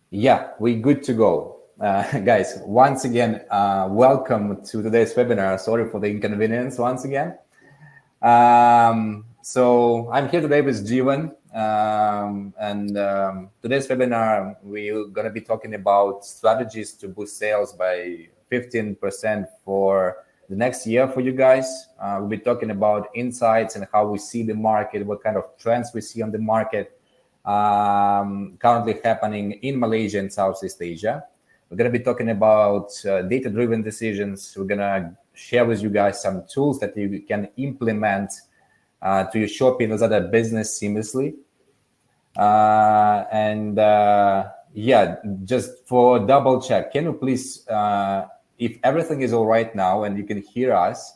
Yeah, we good to go. Guys, once again, welcome to today's webinar. Sorry for the inconvenience once again. So I'm here today with Jivan, and today's webinar, we're going to be talking about strategies to boost sales by 15% for the next year for you guys. We'll be talking about insights and how we see the market, what kind of trends we see on the market, currently happening in Malaysia and Southeast Asia. We're going to be talking about data-driven decisions. We're going to share with you guys some tools that you can implement to your Shopee and Lazada business seamlessly. Yeah, just for double check, can you please, if everything is all right now and you can hear us,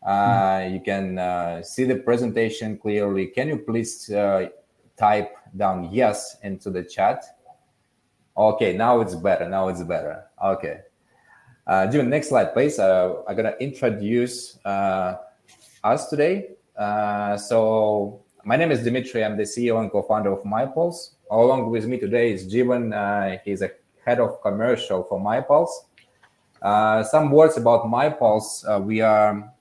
you can see the presentation clearly, can you please type down yes into the chat? Okay, now it's better. Okay. Jim, next slide, please. I'm going to introduce us today. So my name is Dimitri. I'm the CEO and co-founder of MyPulse. Along with me today is Jivan. He's a head of commercial for MyPulse. Some words about MyPulse. We are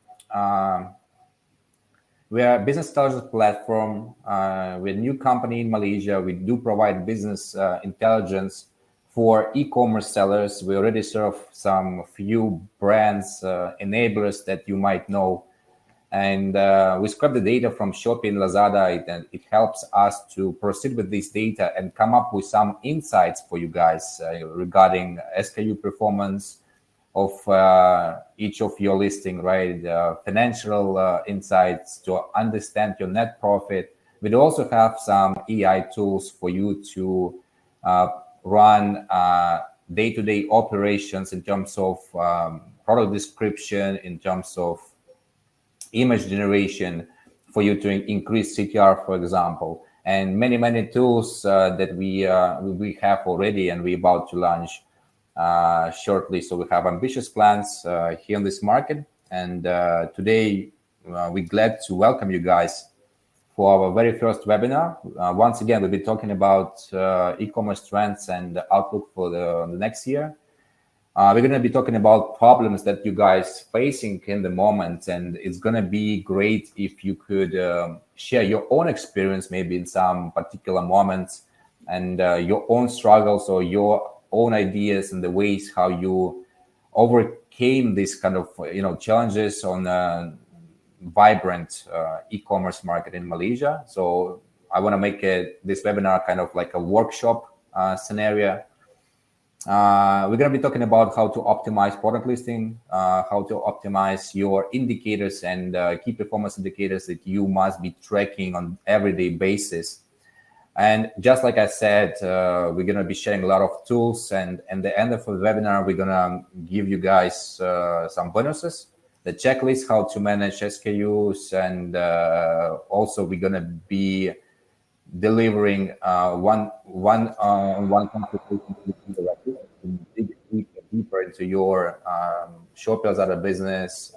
a business intelligence platform. We're a new company in Malaysia. We do provide business intelligence for e-commerce sellers. We already serve some few brands, enablers that you might know. And we scrap the data from Shopee and Lazada, and it helps us to proceed with this data and come up with some insights for you guys regarding SKU performance of each of your listing, right? Financial insights to understand your net profit. We also have some AI tools for you to run day-to-day operations in terms of product description, in terms of image generation, for you to increase CTR, for example, and many tools that we have already and we're about to launch shortly. So we have ambitious plans here in this market, and today we're glad to welcome you guys for our very first webinar. Once again, we'll be talking about e-commerce trends and the outlook for the next year. We're going to be talking about problems that you guys facing in the moment, and it's going to be great if you could share your own experience, maybe in some particular moments, and your own struggles or your own ideas and the ways how you overcame this kind of challenges on a vibrant e-commerce market in Malaysia. So I want to make this webinar kind of like a workshop scenario. We're going to be talking about how to optimize product listing, how to optimize your indicators and key performance indicators that you must be tracking on everyday basis. And just like I said, we're going to be sharing a lot of tools, and at the end of the webinar, we're going to give you guys some bonuses, the checklist, how to manage SKUs, and also we're going to be delivering one consultation directly to dig deeper into your Shopee Lazada business,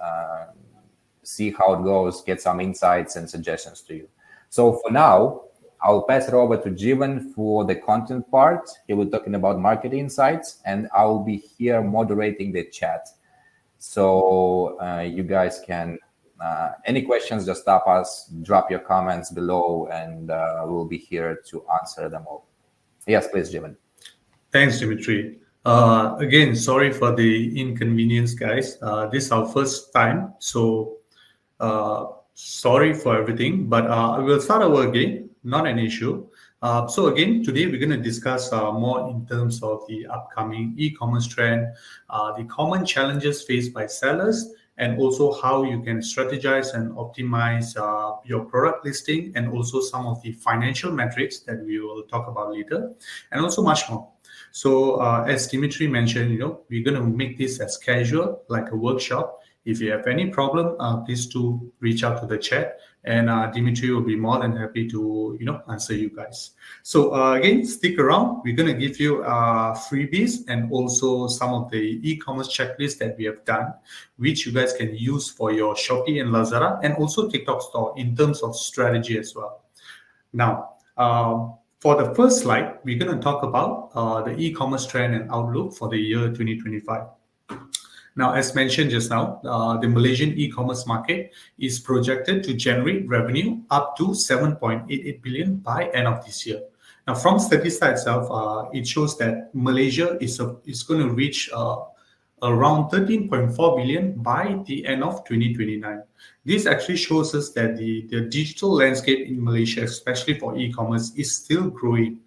see how it goes, get some insights and suggestions to you. So for now, I'll pass it over to Jivan for the content part. He will be talking about market insights, and I'll be here moderating the chat. So you guys can, any questions, just stop us, drop your comments below, and we'll be here to answer them all. Yes, please, Jivan. Thanks, Dimitri. Again, sorry for the inconvenience, guys. This is our first time, so sorry for everything, but we'll start over again. Not an issue. So again, today we're going to discuss more in terms of the upcoming e-commerce trend, the common challenges faced by sellers, and also how you can strategize and optimize your product listing, and also some of the financial metrics that we will talk about later, and also much more. So as Dimitri mentioned, we're going to make this as casual, like a workshop. If you have any problem, please do reach out to the chat, and Dimitri will be more than happy to answer you guys. So again, stick around. We're going to give you freebies and also some of the e-commerce checklists that we have done, which you guys can use for your Shopee and Lazada, and also TikTok store in terms of strategy as well. Now, For the first slide, we're going to talk about the e-commerce trend and outlook for the year 2025. Now, as mentioned just now, the Malaysian e-commerce market is projected to generate revenue up to 7.88 billion by end of this year. Now, from Statista itself, it shows that Malaysia is going to reach around 13.4 billion by the end of 2029. This actually shows us that the digital landscape in Malaysia, especially for e-commerce, is still growing,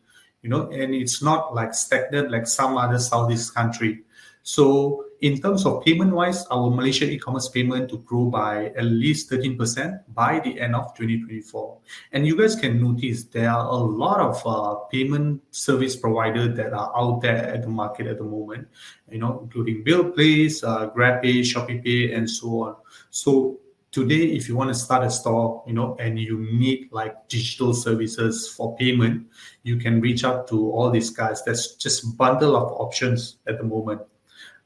and it's not like stagnant like some other Southeast country. So in terms of payment-wise, our Malaysia e-commerce payment to grow by at least 13% by the end of 2024. And you guys can notice there are a lot of payment service providers that are out there at the market at the moment, including BillPlace, GrabPay, Shopee Pay, and so on. So today, if you want to start a store, and you need like digital services for payment, you can reach out to all these guys. That's just bundle of options at the moment.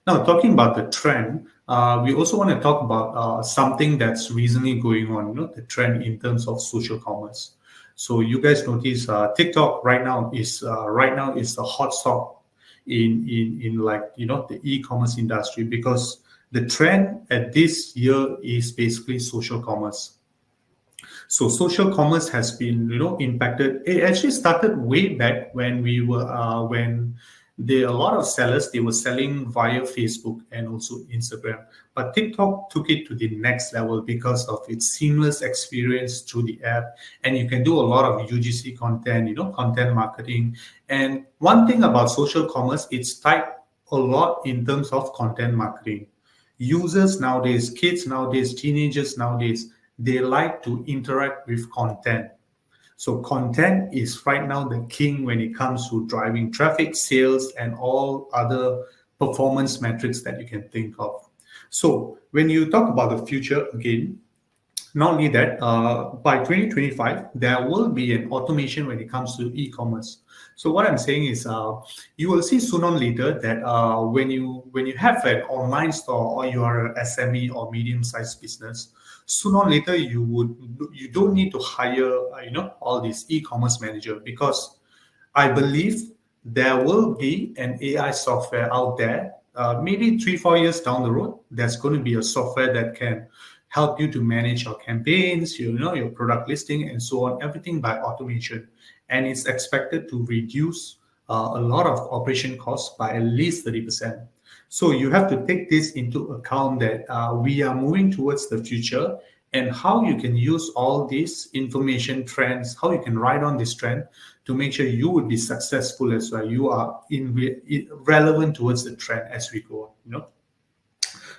Now, talking about the trend, we also want to talk about something that's recently going on, the trend in terms of social commerce. So you guys notice TikTok right now is the hot stock in like the e-commerce industry, because the trend at this year is basically social commerce. So social commerce has been impacted. It actually started way back when we were a lot of sellers, they were selling via Facebook and also Instagram. But TikTok took it to the next level because of its seamless experience through the app. And you can do a lot of UGC content, content marketing. And one thing about social commerce, it's tied a lot in terms of content marketing. Users nowadays, kids nowadays, teenagers nowadays, they like to interact with content. So content is right now the king when it comes to driving traffic, sales, and all other performance metrics that you can think of. So when you talk about the future again, not only that, by 2025, there will be an automation when it comes to e-commerce. So what I'm saying is, you will see sooner or later that when you have an online store, or you are an SME or medium-sized business, sooner or later you don't need to hire all these e-commerce manager, because I believe there will be an AI software out there. Maybe 3-4 years down the road, there's going to be a software that can help you to manage your campaigns, your product listing, and so on, everything by automation. And it's expected to reduce a lot of operation costs by at least 30%. So you have to take this into account that we are moving towards the future, and how you can use all these information trends, how you can ride on this trend to make sure you would be successful as well. You are relevant towards the trend as we go on,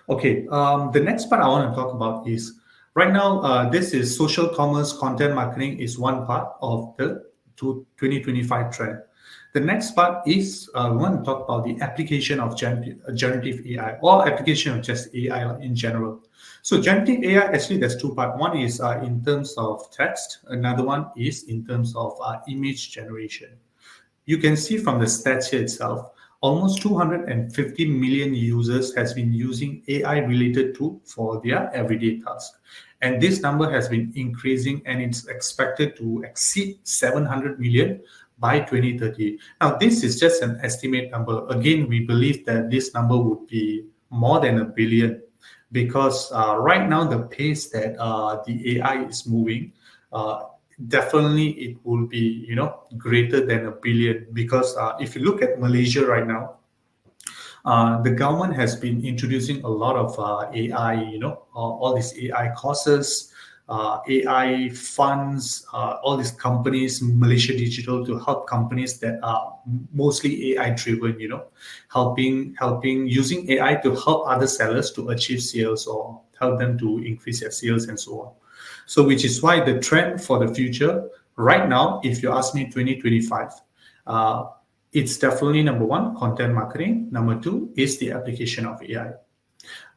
Okay, the next part I want to talk about is right now, this is social commerce content marketing is one part of the 2025 trend. The next part is we want to talk about the application of generative AI, or application of just AI in general. So generative AI, actually, there's two parts. One is in terms of text. Another one is in terms of image generation. You can see from the stats here itself, almost 250 million users has been using AI-related tool for their everyday tasks. And this number has been increasing, and it's expected to exceed 700 million by 2030. Now, this is just an estimate number. Again, we believe that this number would be more than 1 billion, because right now the pace that the AI is moving, definitely it will be greater than 1 billion, because if you look at Malaysia right now, the government has been introducing a lot of AI, all these AI courses, AI funds, all these companies, Malaysia Digital, to help companies that are mostly AI driven, helping using AI to help other sellers to achieve sales, or help them to increase their sales and so on. So which is why the trend for the future right now, if you ask me 2025, it's definitely number one, content marketing. Number two is the application of AI.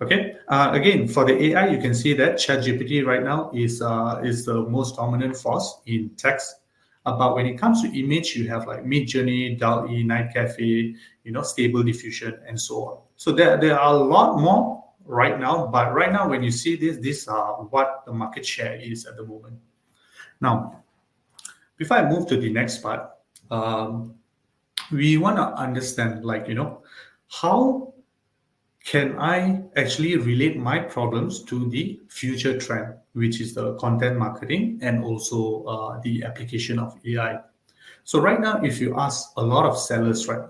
Okay. Again, for the AI, you can see that ChatGPT right now is the most dominant force in text. But when it comes to image, you have like Midjourney, DALL-E, Night Cafe, Stable Diffusion, and so on. So there are a lot more right now. But right now, when you see this, these are what the market share is at the moment. Now, before I move to the next part, um, we want to understand, like, how can I actually relate my problems to the future trend, which is the content marketing and also the application of AI. So right now, if you ask a lot of sellers, right,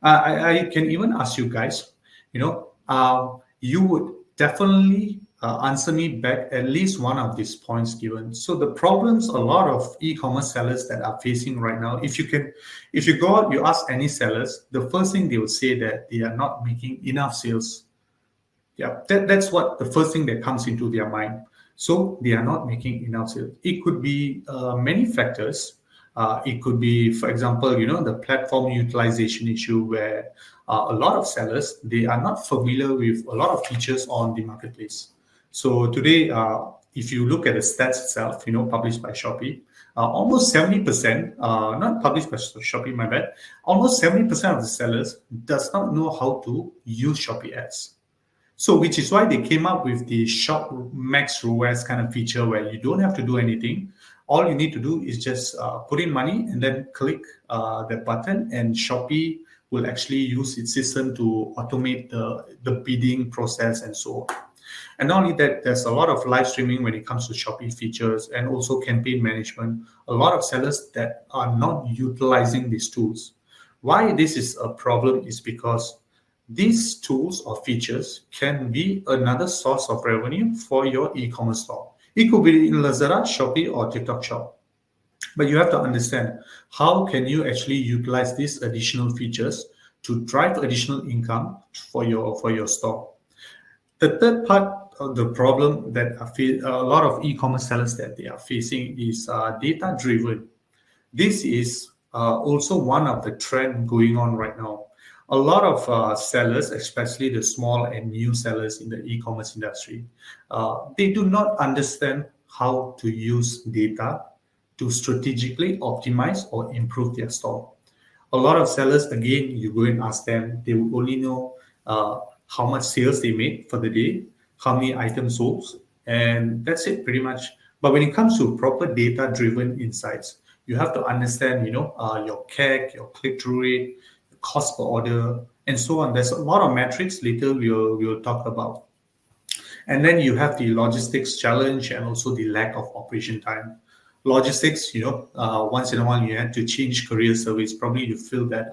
I can even ask you guys, you would definitely answer me back at least one of these points given. So the problems a lot of e-commerce sellers that are facing right now, if you go out, you ask any sellers, the first thing they will say that they are not making enough sales. Yeah, that's what the first thing that comes into their mind. So they are not making enough sales. It could be many factors. It could be, for example, the platform utilization issue where a lot of sellers, they are not familiar with a lot of features on the marketplace. So today, if you look at the stats itself, published by Shopee, almost 70%, not published by Shopee, my bad, almost 70% of the sellers does not know how to use Shopee ads. So, which is why they came up with the Shop Max ROAS kind of feature where you don't have to do anything. All you need to do is just put in money and then click that button, and Shopee will actually use its system to automate the bidding process and so on. And not only that, there's a lot of live streaming when it comes to Shopee features and also campaign management. A lot of sellers that are not utilizing these tools. Why this is a problem is because these tools or features can be another source of revenue for your e-commerce store. It could be in Lazada, Shopee, or TikTok Shop. But you have to understand, how can you actually utilize these additional features to drive additional income for your store? The third part of the problem that a lot of e-commerce sellers that they are facing is data driven. This is also one of the trend going on right now. A lot of sellers, especially the small and new sellers in the e-commerce industry, they do not understand how to use data to strategically optimize or improve their store. A lot of sellers, again, you go and ask them, they will only know how much sales they made for the day, how many items sold, and that's it pretty much. But when it comes to proper data-driven insights, you have to understand, your CAC, your click-through rate, cost per order, and so on. There's a lot of metrics later we'll talk about. And then you have the logistics challenge and also the lack of operation time. Logistics, once in a while you had to change courier service. Probably you feel that,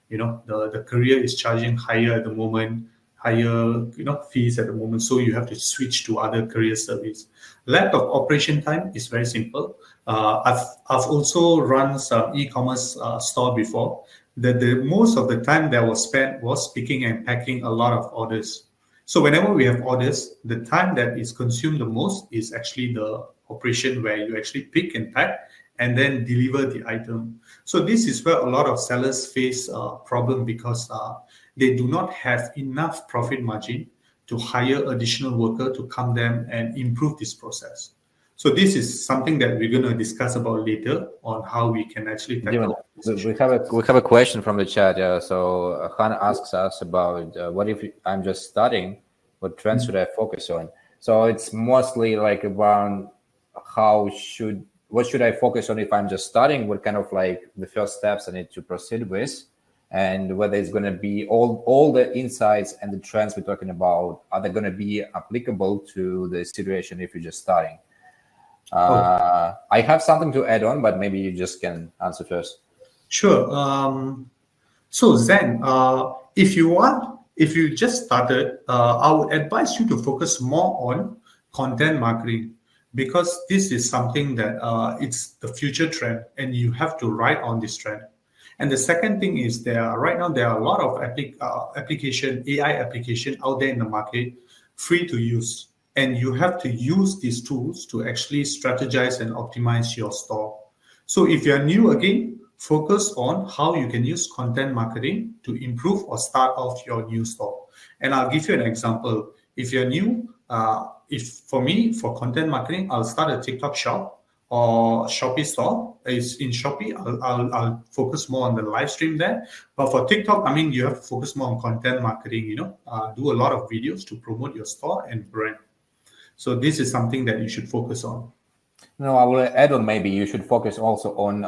the courier is charging higher at the moment, higher, fees at the moment. So you have to switch to other courier service. Lack of operation time is very simple. I've also run some e-commerce store before. The most of the time that was spent was picking and packing a lot of orders. So whenever we have orders, the time that is consumed the most is actually the operation where you actually pick and pack and then deliver the item. So this is where a lot of sellers face a problem because they do not have enough profit margin to hire additional worker to come them and improve this process. So this is something that we're going to discuss about later on how we can actually tackle. We have a question from the chat. So Han asks us about what if I'm just starting, what trends should I focus on? So it's mostly like around what should I focus on if I'm just starting? What kind of like the first steps I need to proceed with, and whether it's going to be all the insights and the trends we're talking about, are they going to be applicable to the situation if you're just starting? I have something to add on, but maybe you just can answer first. Sure. So Zen, if you just started, I would advise you to focus more on content marketing, because this is something that it's the future trend and you have to ride on this trend. And the second thing is right now there are a lot of AI application out there in the market, free to use. And you have to use these tools to actually strategize and optimize your store. So if you're new, again, focus on how you can use content marketing to improve or start off your new store. And I'll give you an example. If you're new, for content marketing, I'll start a TikTok shop or Shopee store. Is in Shopee, I'll focus more on the live stream there. But for TikTok, you have to focus more on content marketing, do a lot of videos to promote your store and brand. So this is something that you should focus on. No, I will add on, maybe you should focus also on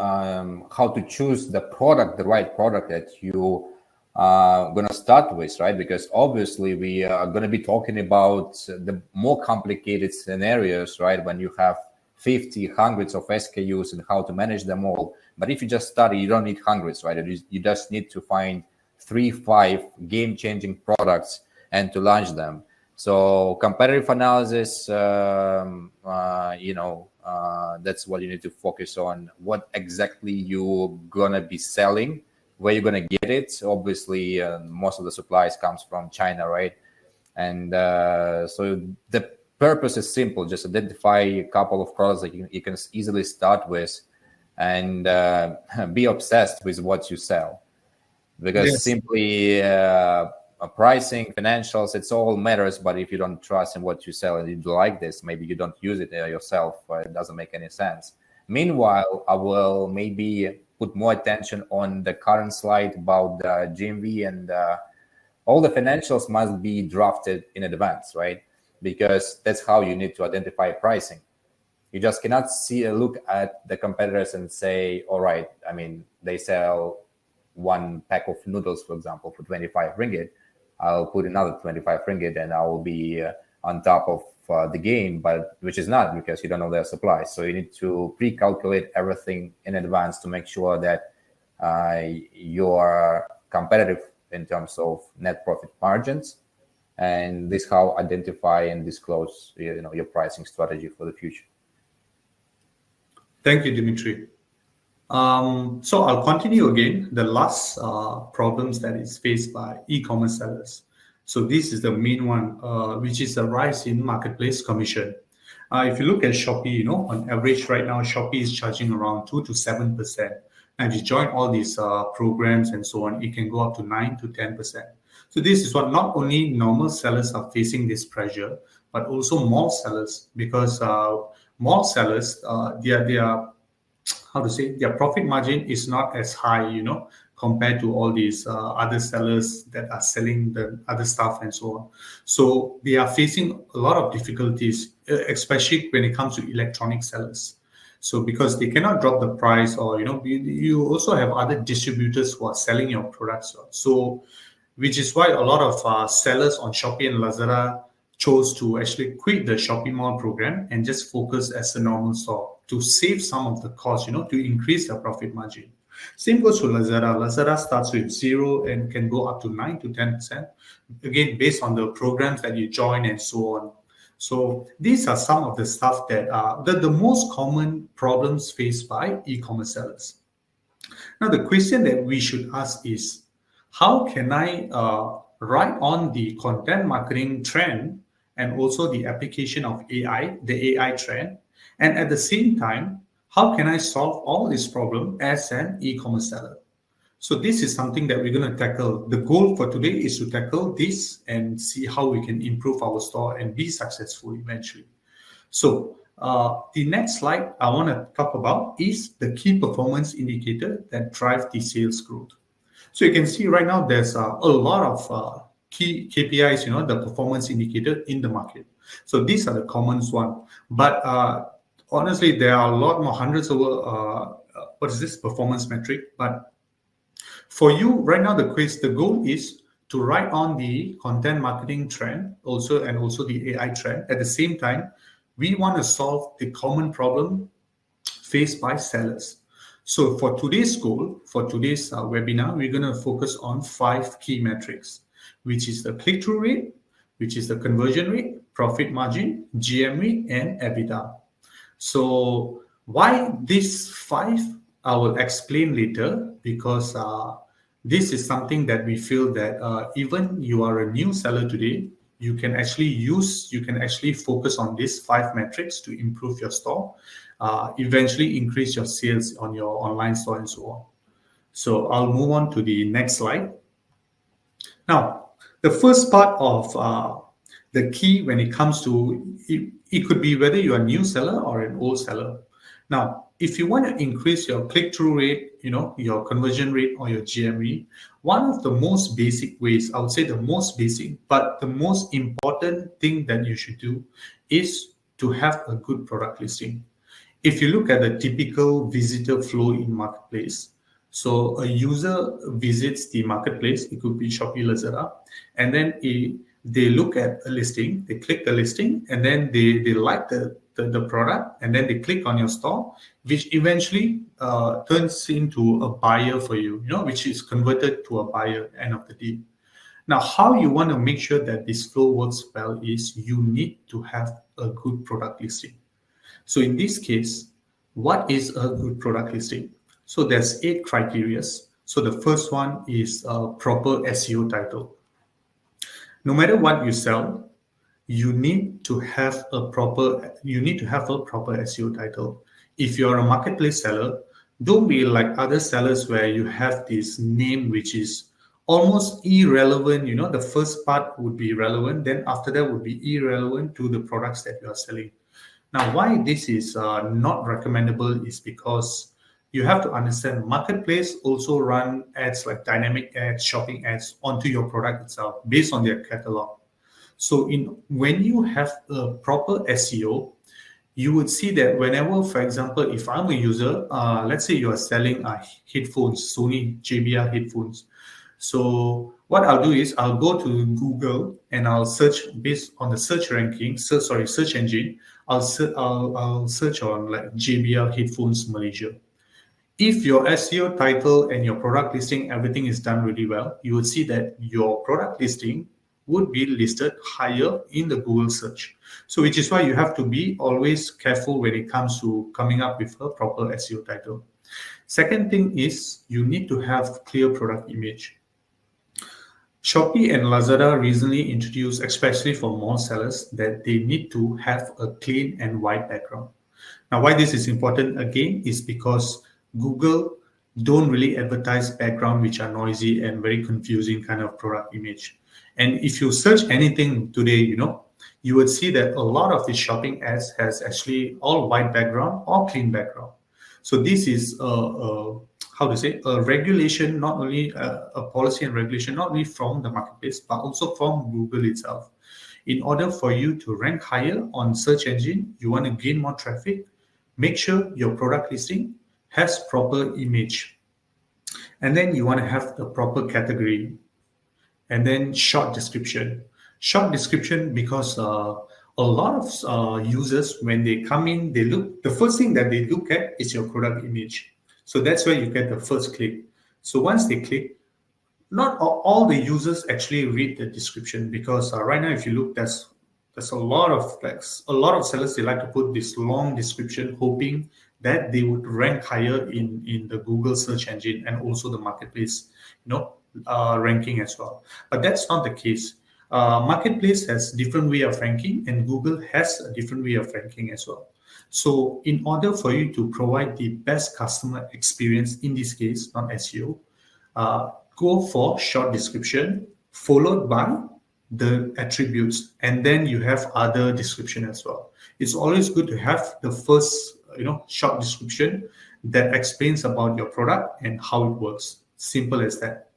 how to choose the product, the right product that you are going to start with, right? Because obviously we are going to be talking about the more complicated scenarios, right? When you have 50, hundreds of SKUs and how to manage them all. But if you just study, you don't need hundreds, right? You just need to find 3, 5 game-changing products and to launch them. So competitive analysis, that's what you need to focus on. What exactly you're gonna be selling, where you're gonna get it. Obviously, most of the supplies comes from China, right? And so the purpose is simple: just identify a couple of products that you can easily start with, and be obsessed with what you sell, because Yes. simply pricing, financials, it's all matters. But if you don't trust in what you sell and you like this, maybe you don't use it yourself. It doesn't make any sense. Meanwhile, I will maybe put more attention on the current slide about the GMV, and all the financials must be drafted in advance, right? Because that's how you need to identify pricing. You just cannot look at the competitors and say, all right, I mean, they sell one pack of noodles, for example, for 25 ringgit. I'll put another 25 ringgit and I will be on top of the game, but which is not, because you don't know their supply. So you need to pre-calculate everything in advance to make sure that you're competitive in terms of net profit margins. And this how identify and disclose your pricing strategy for the future. Thank you, Dimitri. So I'll continue again. The last problems that is faced by e-commerce sellers. So this is the main one, which is the rise in marketplace commission. If you look at Shopee, on average right now, Shopee is charging around 2 to 7%. And if you join all these programs and so on, it can go up to 9 to 10%. So this is what not only normal sellers are facing this pressure, but also mall sellers, because mall sellers, their how to say, their profit margin is not as high, compared to all these other sellers that are selling the other stuff and so on. So they are facing a lot of difficulties, especially when it comes to electronic sellers. So because they cannot drop the price, or you also have other distributors who are selling your products. So which is why a lot of sellers on Shopee and Lazada chose to actually quit the Shopee Mall program and just focus as a normal store to save some of the cost, to increase their profit margin. Same goes to Lazada. Lazada starts with 0 and can go up to 9 to 10%, again, based on the programs that you join and so on. So these are some of the stuff that are the most common problems faced by e-commerce sellers. Now, the question that we should ask is, how can I ride on the content marketing trend and also the application of AI, the AI trend, and at the same time, how can I solve all this problem as an e-commerce seller? So this is something that we're going to tackle. The goal for today is to tackle this and see how we can improve our store and be successful eventually. So the next slide I want to talk about is the key performance indicator that drive the sales growth. So you can see right now there's a lot of key KPIs, the performance indicator in the market. So these are the common one. But honestly, there are a lot more, hundreds of performance metric. But for you right now, the goal is to ride on the content marketing trend and also the AI trend. At the same time, we want to solve the common problem faced by sellers. So for today's goal, for today's webinar, we're going to focus on 5 key metrics, which is the click-through rate, which is the conversion rate, profit margin, GMV, and EBITDA. So why these 5, I will explain later, because this is something that we feel that even you are a new seller today, you can actually focus on these 5 metrics to improve your store, eventually increase your sales on your online store and so on. So I'll move on to the next slide. Now, the first part of the key when it comes to, it could be whether you're a new seller or an old seller. Now, if you want to increase your click-through rate, your conversion rate or your GMV, one of the most basic ways, I would say the most basic, but the most important thing that you should do is to have a good product listing. If you look at the typical visitor flow in marketplace, so a user visits the marketplace, it could be Shopee, Lazada, and then they look at a listing, they click the listing, and then they like the product, and then they click on your store, which eventually turns into a buyer for you, which is converted to a buyer at the end of the day. Now, how you want to make sure that this flow works well is you need to have a good product listing. So in this case, what is a good product listing? So there's 8 criteria. So the first one is a proper SEO title. No matter what you sell, you need to have a proper SEO title. If you're a marketplace seller, don't be like other sellers where you have this name which is almost irrelevant. The first part would be relevant, then after that would be irrelevant to the products that you are selling. Now, why this is not recommendable is because you have to understand marketplace also run ads like dynamic ads, shopping ads onto your product itself based on their catalog. So when you have a proper SEO, you would see that whenever, for example, if I'm a user, let's say you are selling headphones, Sony JBL headphones. So what I'll do is I'll go to Google and I'll search based on the search engine. I'll search on like JBL headphones Malaysia. If your SEO title and your product listing, everything is done really well, you would see that your product listing would be listed higher in the Google search. So which is why you have to be always careful when it comes to coming up with a proper SEO title. Second thing is you need to have clear product image. Shopee and Lazada recently introduced, especially for mall sellers, that they need to have a clean and white background. Now, why this is important again is because Google don't really advertise background which are noisy and very confusing kind of product image. And if you search anything today, you would see that a lot of the shopping ads has actually all white background or clean background. So this is a regulation, not only a policy and regulation, not only from the marketplace, but also from Google itself. In order for you to rank higher on search engine, you want to gain more traffic, make sure your product listing has proper image. And then you want to have the proper category. And then short description. Short description because a lot of users, when they come in, the first thing that they look at is your product image. So that's where you get the first click. So once they click, not all the users actually read the description, because right now, if you look, there's a lot of sellers, they like to put this long description, hoping that they would rank higher in the Google search engine and also the marketplace, ranking as well. But that's not the case. Marketplace has different way of ranking, and Google has a different way of ranking as well. So in order for you to provide the best customer experience, in this case, not SEO, go for short description followed by the attributes, and then you have other description as well. It's always good to have the first, short description that explains about your product and how it works. Simple as that.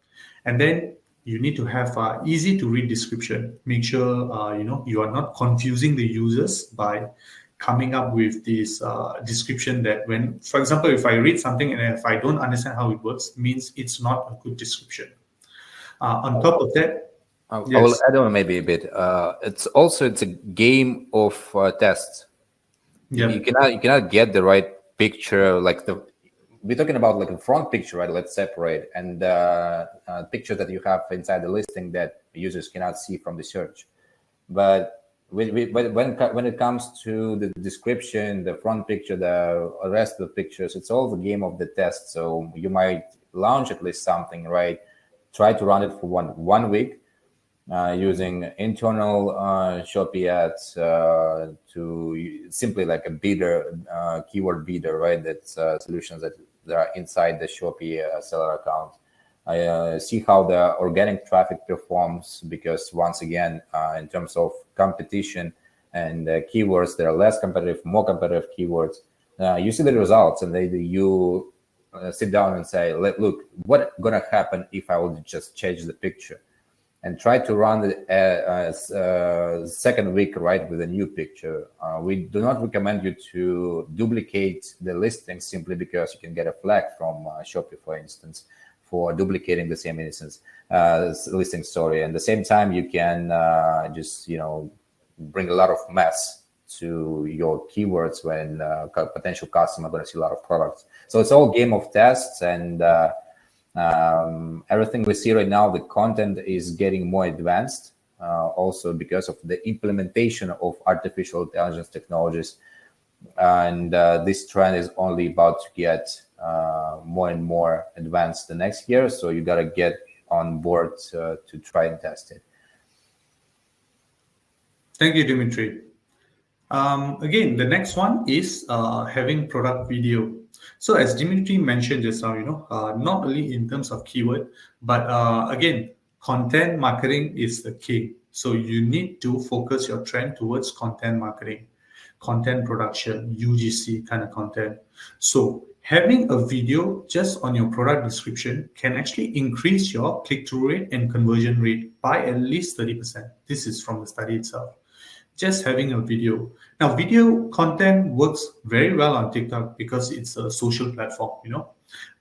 And then you need to have easy to read description. Make sure you are not confusing the users by coming up with this description that when, for example, if I read something and if I don't understand how it works, means it's not a good description. On top of that, I will add on maybe a bit. It's a game of tests. Yeah. You cannot get the right picture. We're talking about like a front picture, right? Let's separate, and picture that you have inside the listing that users cannot see from the search. But when it comes to the description, the front picture, the rest of the pictures, it's all the game of the test. So you might launch at least something, right? Try to run it for one week. Using internal Shopee ads to simply like a bidder, keyword bidder, right? That's solutions that are inside the Shopee seller account. I see how the organic traffic performs, because once again, in terms of competition and keywords, there are less competitive, more competitive keywords. You see the results, and you sit down and say, look, what's gonna happen if I will just change the picture? and try to run the second week, right, with a new picture. We do not recommend you to duplicate the listing simply because you can get a flag from Shopee, for instance, for duplicating the same instance listing story. And at the same time, you can just, bring a lot of mess to your keywords when potential customer going to see a lot of products. So it's all game of tests, and everything we see right now, the content is getting more advanced, also because of the implementation of artificial intelligence technologies. And this trend is only about to get more and more advanced the next year. So you got to get on board to try and test it. Thank you, Dimitri. Again, the next one is having product video. So as Dimitri mentioned just now, not only in terms of keyword, but again, content marketing is the key. So you need to focus your trend towards content marketing, content production, UGC kind of content. So having a video just on your product description can actually increase your click-through rate and conversion rate by at least 30%. This is from the study itself. Just having a video. Now, video content works very well on TikTok because it's a social platform,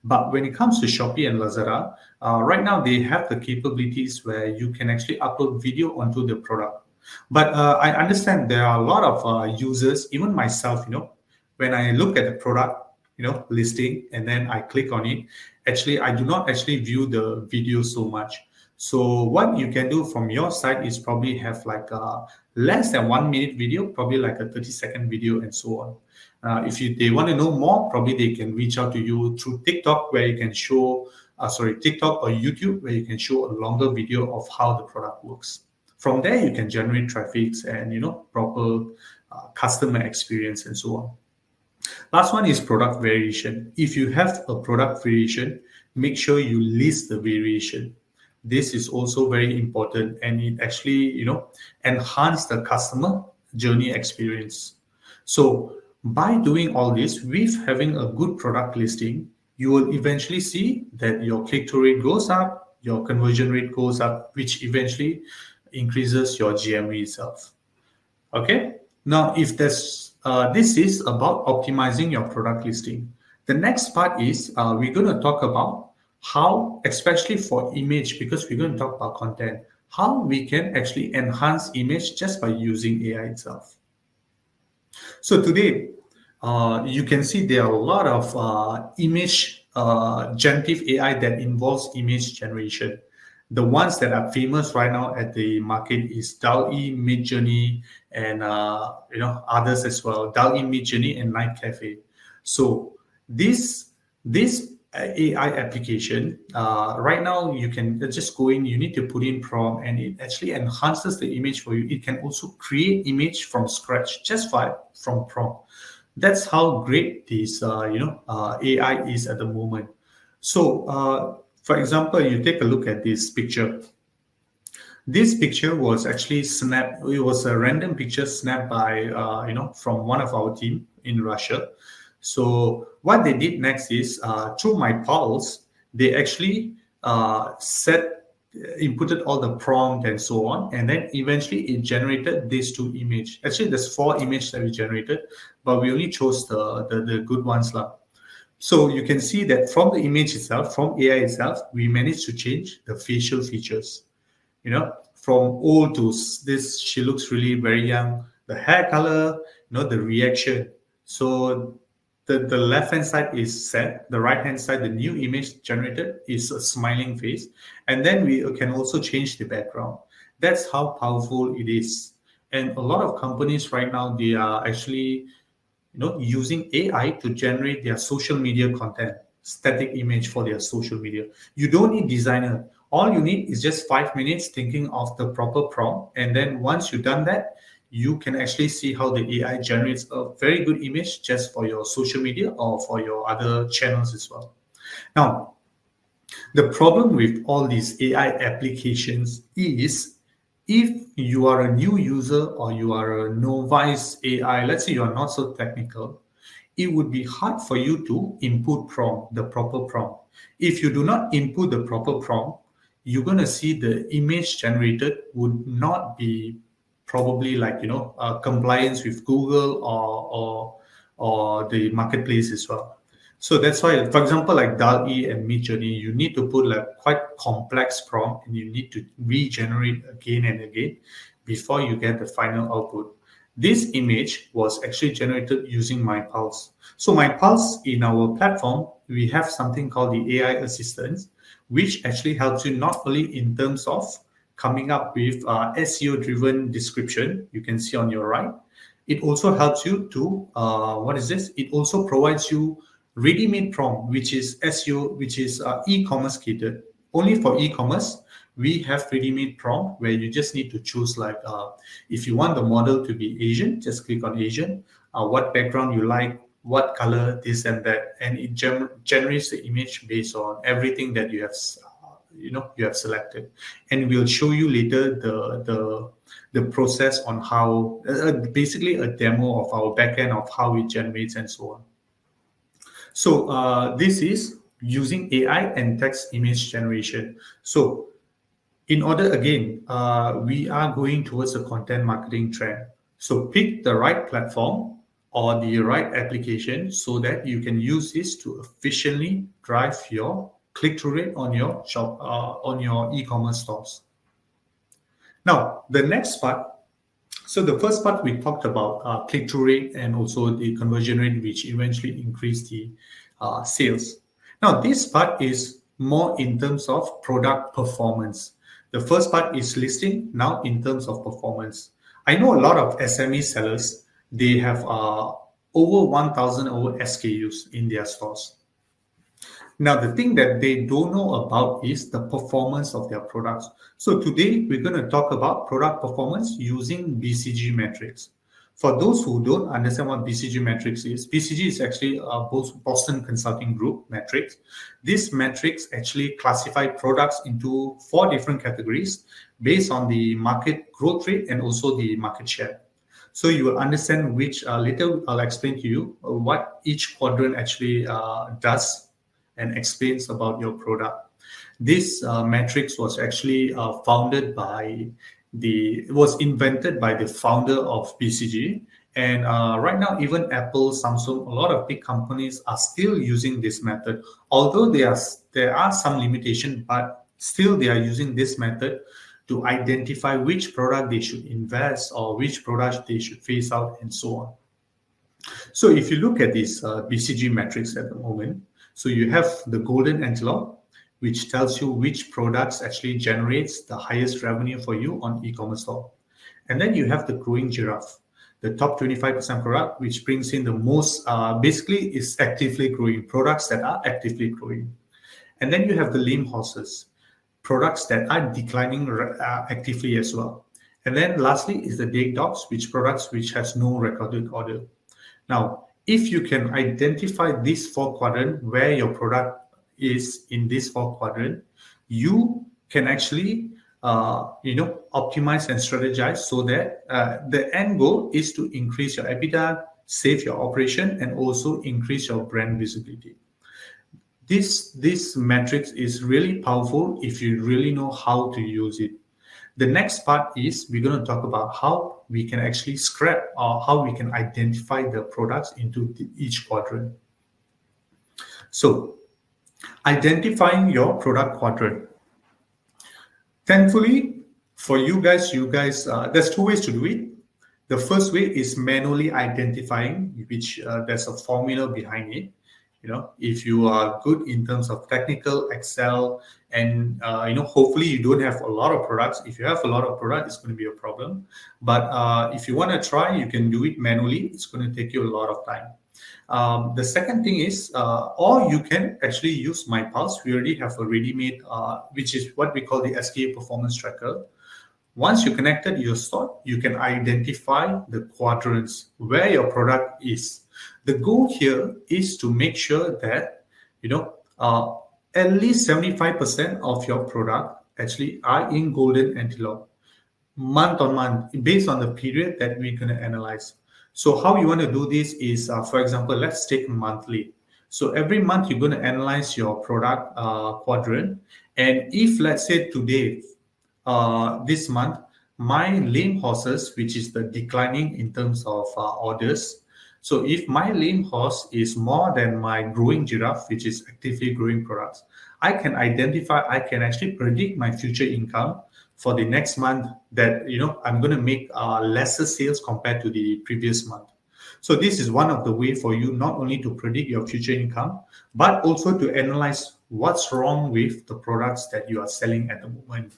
But when it comes to Shopee and Lazada, right now they have the capabilities where you can actually upload video onto the product. But I understand there are a lot of users, even myself, when I look at the product, listing, and then I click on it, actually, I do not actually view the video so much. So what you can do from your side is probably have like a less than 1 minute video, probably like a 30-second video and so on. If they want to know more, probably they can reach out to you through TikTok, where you can show, TikTok or YouTube, where you can show a longer video of how the product works. From there, you can generate traffic and, proper customer experience and so on. Last one is product variation. If you have a product variation, make sure you list the variation. This is also very important, and it actually, enhance the customer journey experience. So by doing all this, with having a good product listing, you will eventually see that your click-through rate goes up, your conversion rate goes up, which eventually increases your GMV itself. Okay. Now, if this is about optimizing your product listing. The next part is we're going to talk about how, especially for image, because we're going to talk about content, how we can actually enhance image just by using AI itself. So today, you can see there are a lot of image generative AI that involves image generation. The ones that are famous right now at the market is DALL-E, Midjourney, and others as well. DALL-E, Midjourney, and Night Cafe. So this AI application, right now you can just go in, you need to put in prompt, and it actually enhances the image for you. It can also create image from scratch just from prompt. That's how great this AI is at the moment. So for example, you take a look at this picture. This picture was actually snapped. It was a random picture snapped by from one of our team in Russia. So what they did next is through MyPulse, they actually inputted all the prompt and so on, and then eventually it generated these two images. Actually, there's 4 images that we generated, but we only chose the good ones lah. So you can see that from the image itself, from AI itself, we managed to change the facial features. From old to this, she looks really very young. The hair color, the reaction. So the left-hand side is set. The right-hand side, the new image generated, is a smiling face. And then we can also change the background. That's how powerful it is. And a lot of companies right now, they are actually using AI to generate their social media content, static image for their social media. You don't need designer. All you need is just 5 minutes thinking of the proper prompt. And then once you've done that, you can actually see how the AI generates a very good image just for your social media or for your other channels as well. Now, the problem with all these AI applications is if you are a new user or you are a novice AI, let's say you are not so technical, it would be hard for you to input the proper prompt. If you do not input the proper prompt, you're going to see the image generated would not be probably like, compliance with Google or the marketplace as well. So that's why, for example, like DAL-E and Midjourney, you need to put like quite complex prompt and you need to regenerate again and again before you get the final output. This image was actually generated using MyPulse. So MyPulse, in our platform, we have something called the AI assistant, which actually helps you not only in terms of coming up with SEO-driven description, you can see on your right. It also helps you to, It also provides you ready-made prompt, which is SEO, which is e-commerce catered. Only for e-commerce, we have ready-made prompt where you just need to choose like, if you want the model to be Asian, just click on Asian, what background you like, what color, this and that, and it generates the image based on everything that you have selected. And we'll show you later the process on how, basically a demo of our backend of how it generates and so on. So this is using AI and text image generation. So in order, again, we are going towards a content marketing trend. So pick the right platform or the right application so that you can use this to efficiently drive your click-through rate on your shop, on your e-commerce stores. Now, the next part. So the first part we talked about click-through rate and also the conversion rate, which eventually increase the sales. Now, this part is more in terms of product performance. The first part is listing. Now, in terms of performance, I know a lot of SME sellers, they have over 1,000 SKUs in their stores. Now, the thing that they don't know about is the performance of their products. So today, we're going to talk about product performance using BCG metrics. For those who don't understand what BCG metrics is actually Boston Consulting Group metrics. These metrics actually classify products into 4 different categories based on the market growth rate and also the market share. So you will understand which, later I'll explain to you what each quadrant actually does and explains about your product. This matrix was actually invented by the founder of BCG. And right now, even Apple, Samsung, a lot of big companies are still using this method. Although there are some limitations, but still they are using this method to identify which product they should invest or which product they should phase out and so on. So if you look at these BCG metrics at the moment, so you have the golden antelope, which tells you which products actually generates the highest revenue for you on e-commerce store. And then you have the growing giraffe, the top 25% product, which brings in the most, basically is actively growing, products that are actively growing. And then you have the lame horses, products that are declining actively as well. And then lastly is the dead dogs, products which has no recorded order. Now, if you can identify these 4 quadrants where your product is in this 4 quadrant, you can actually optimize and strategize so that the end goal is to increase your EBITDA, save your operation, and also increase your brand visibility. This matrix is really powerful if you really know how to use it. The next part is we're going to talk about how we can actually scrap or how we can identify the products into each quadrant. So identifying your product quadrant. Thankfully, for you guys, there's 2 ways to do it. The first way is manually identifying, which there's a formula behind it. If you are good in terms of technical Excel and hopefully you don't have a lot of products. If you have a lot of products, it's going to be a problem. But if you want to try, you can do it manually. It's going to take you a lot of time. The second thing is, or you can actually use MyPulse. We already have a ready-made, which is what we call the SKU performance tracker. Once you connected your store, you can identify the quadrants where your product is. The goal here is to make sure that at least 75% of your product actually are in golden antelope, month on month, based on the period that we're going to analyze. So how you want to do this is, for example, let's take monthly. So every month you're going to analyze your product quadrant. And if let's say today, this month, my lame horses, which is the declining in terms of orders. So if my lame horse is more than my growing giraffe, which is actively growing products, I can identify, I can actually predict my future income for the next month that, I'm going to make lesser sales compared to the previous month. So this is one of the way for you not only to predict your future income, but also to analyze what's wrong with the products that you are selling at the moment.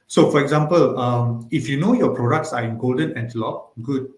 So for example, if you know your products are in golden antelope, good.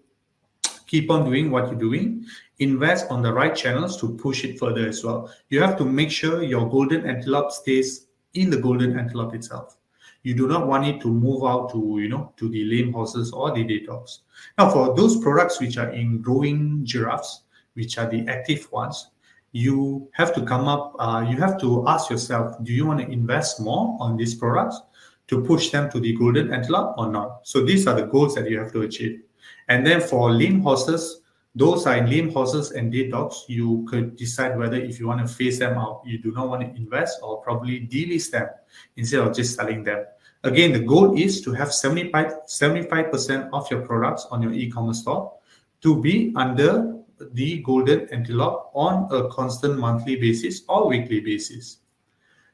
Keep on doing what you're doing. Invest on the right channels to push it further as well. You have to make sure your golden antelope stays in the golden antelope itself. You do not want it to move out to, to the lame horses or the dead dogs. Now, for those products which are in growing giraffes, which are the active ones, you have to come up, you have to ask yourself, do you want to invest more on these products to push them to the golden antelope or not? So these are the goals that you have to achieve. And then for lame horses, those are lame horses and dead dogs, you could decide whether if you want to phase them out, you do not want to invest or probably delist them instead of just selling them. Again, the goal is to have 75% of your products on your e-commerce store to be under the golden antelope on a constant monthly basis or weekly basis.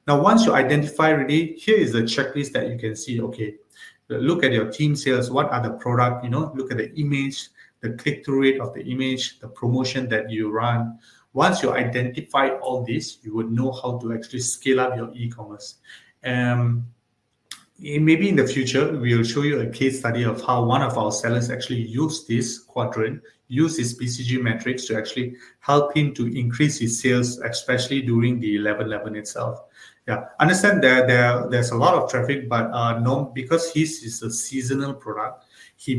Now, once you identify already, here is the checklist that you can see. Okay, look at your team sales. What are the product? Look at the image, the click-through rate of the image, the promotion that you run. Once you identify all this, you would know how to actually scale up your e-commerce. Maybe in the future, we'll show you a case study of how one of our sellers actually used this quadrant, use his BCG metrics to actually help him to increase his sales, especially during the 11/11 itself. Yeah, understand there's a lot of traffic, but no, because his is a seasonal product, he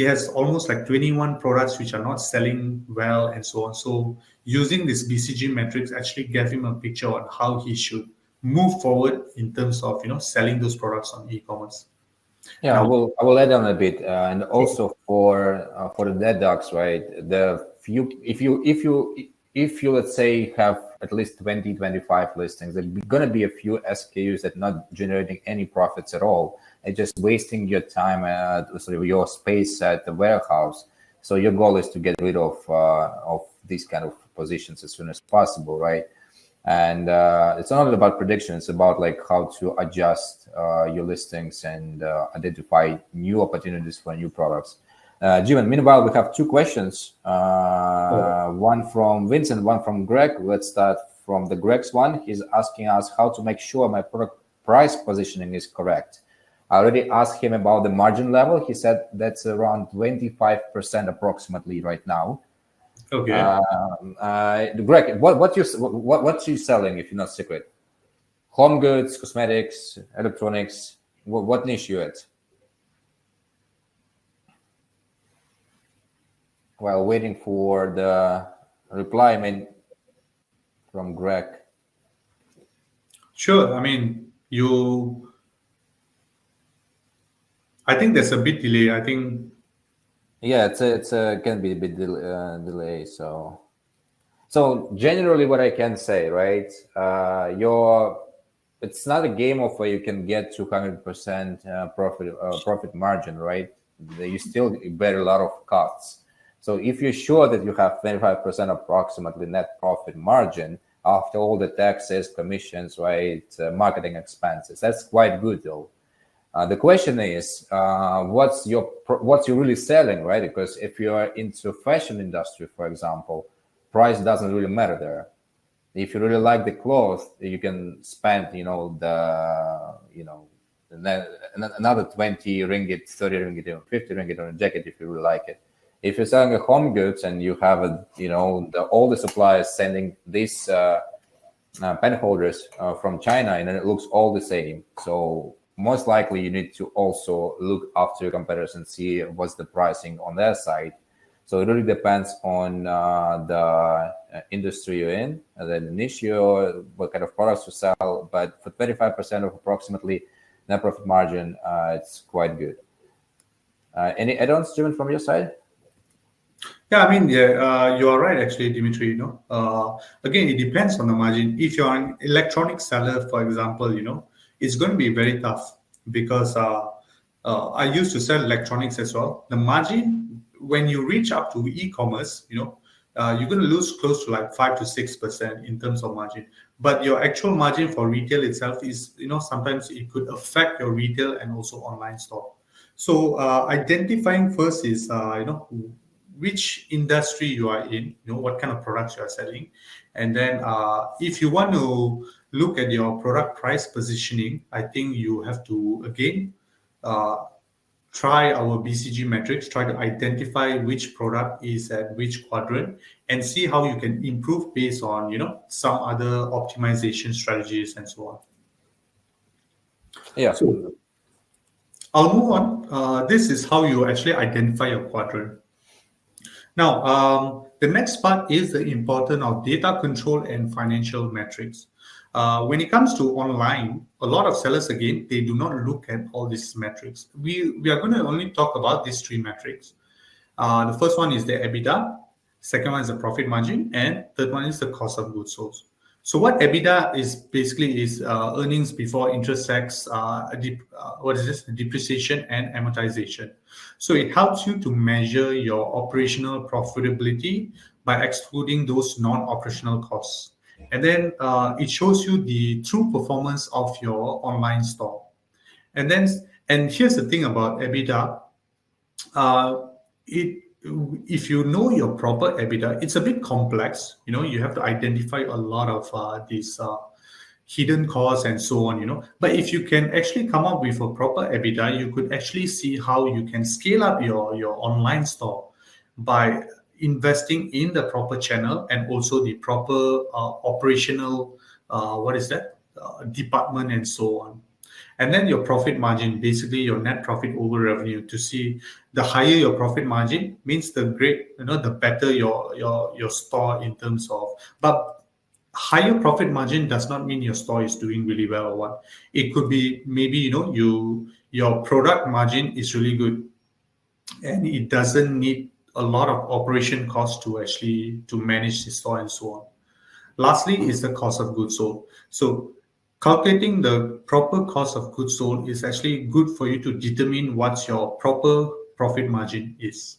has almost like 21 products which are not selling well and so on. So using this BCG metrics actually gave him a picture on how he should move forward in terms of selling those products on e-commerce. Yeah, I will add on a bit, and also for the dead dogs, right? If you let's say have at least 20, 25 listings, there's going to be a few SKUs that not generating any profits at all, and just wasting your time, your space at the warehouse. So your goal is to get rid of these kind of positions as soon as possible, right? And it's not about prediction. It's about like how to adjust your listings and identify new opportunities for new products. Jivan, meanwhile, we have two questions. One from Vincent, one from Greg. Let's start from the Greg's one. He's asking us how to make sure my product price positioning is correct. I already asked him about the margin level. He said that's around 25% approximately right now. Okay. Greg, what's you selling if you're not secret? Home goods, cosmetics, electronics. What niche you at? While waiting for the reply, from Greg. Sure. I think there's a bit delay. I think. Yeah, it's can be a bit delay. So generally, what I can say, right? It's not a game of where you can get 200% profit margin, right? You still bear a lot of costs. So if you're sure that you have 25% approximately net profit margin after all the taxes, commissions, right, marketing expenses, that's quite good though. The question is, what's you really selling, right? Because if you are into fashion industry, for example, price doesn't really matter there. If you really like the clothes, you can spend, another 20 ringgit, 30 ringgit, 50 ringgit on a jacket if you really like it. If you're selling a home goods and you have all the suppliers sending these pen holders from China, and it looks all the same. So most likely you need to also look after your competitors and see what's the pricing on their side. So it really depends on the industry you're in, and then niche what kind of products to sell. But for 25% of approximately net profit margin, it's quite good. Any add-ons, Jivan, from your side? Yeah, I mean, yeah, you are right, actually, Dimitri. Again, it depends on the margin. If you're an electronic seller, for example, it's going to be very tough because I used to sell electronics as well. The margin when you reach up to e-commerce, you're going to lose close to like 5 to 6% in terms of margin. But your actual margin for retail itself is, sometimes it could affect your retail and also online store. So identifying first is, which industry you are in, what kind of products you are selling. And then if you want to look at your product price positioning, I think you have to, again, uh, try our BCG metrics, try to identify which product is at which quadrant, and see how you can improve based on, some other optimization strategies and so on. Yeah. So I'll move on. This is how you actually identify your quadrant. Now, the next part is the importance of data control and financial metrics. When it comes to online, a lot of sellers, again, they do not look at all these metrics. We are going to only talk about these three metrics. The first one is the EBITDA, second one is the profit margin, and third one is the cost of goods sold. So what EBITDA is basically is earnings before interest, tax, what is this? Depreciation and amortization. So it helps you to measure your operational profitability by excluding those non-operational costs. And then it shows you the true performance of your online store. And here's the thing about EBITDA. Uh, it if you know your proper EBITDA, it's a bit complex. You have to identify a lot of these hidden costs and so on. But if you can actually come up with a proper EBITDA, you could actually see how you can scale up your online store by investing in the proper channel and also the proper operational what is that department and so on. And then your profit margin, basically your net profit over revenue, to see the higher your profit margin means the better your store in terms of. But higher profit margin does not mean your store is doing really well or what. It could be maybe your product margin is really good and it doesn't need a lot of operation costs to manage the store and so on. Lastly is the cost of goods sold. So calculating the proper cost of goods sold is actually good for you to determine what your proper profit margin is.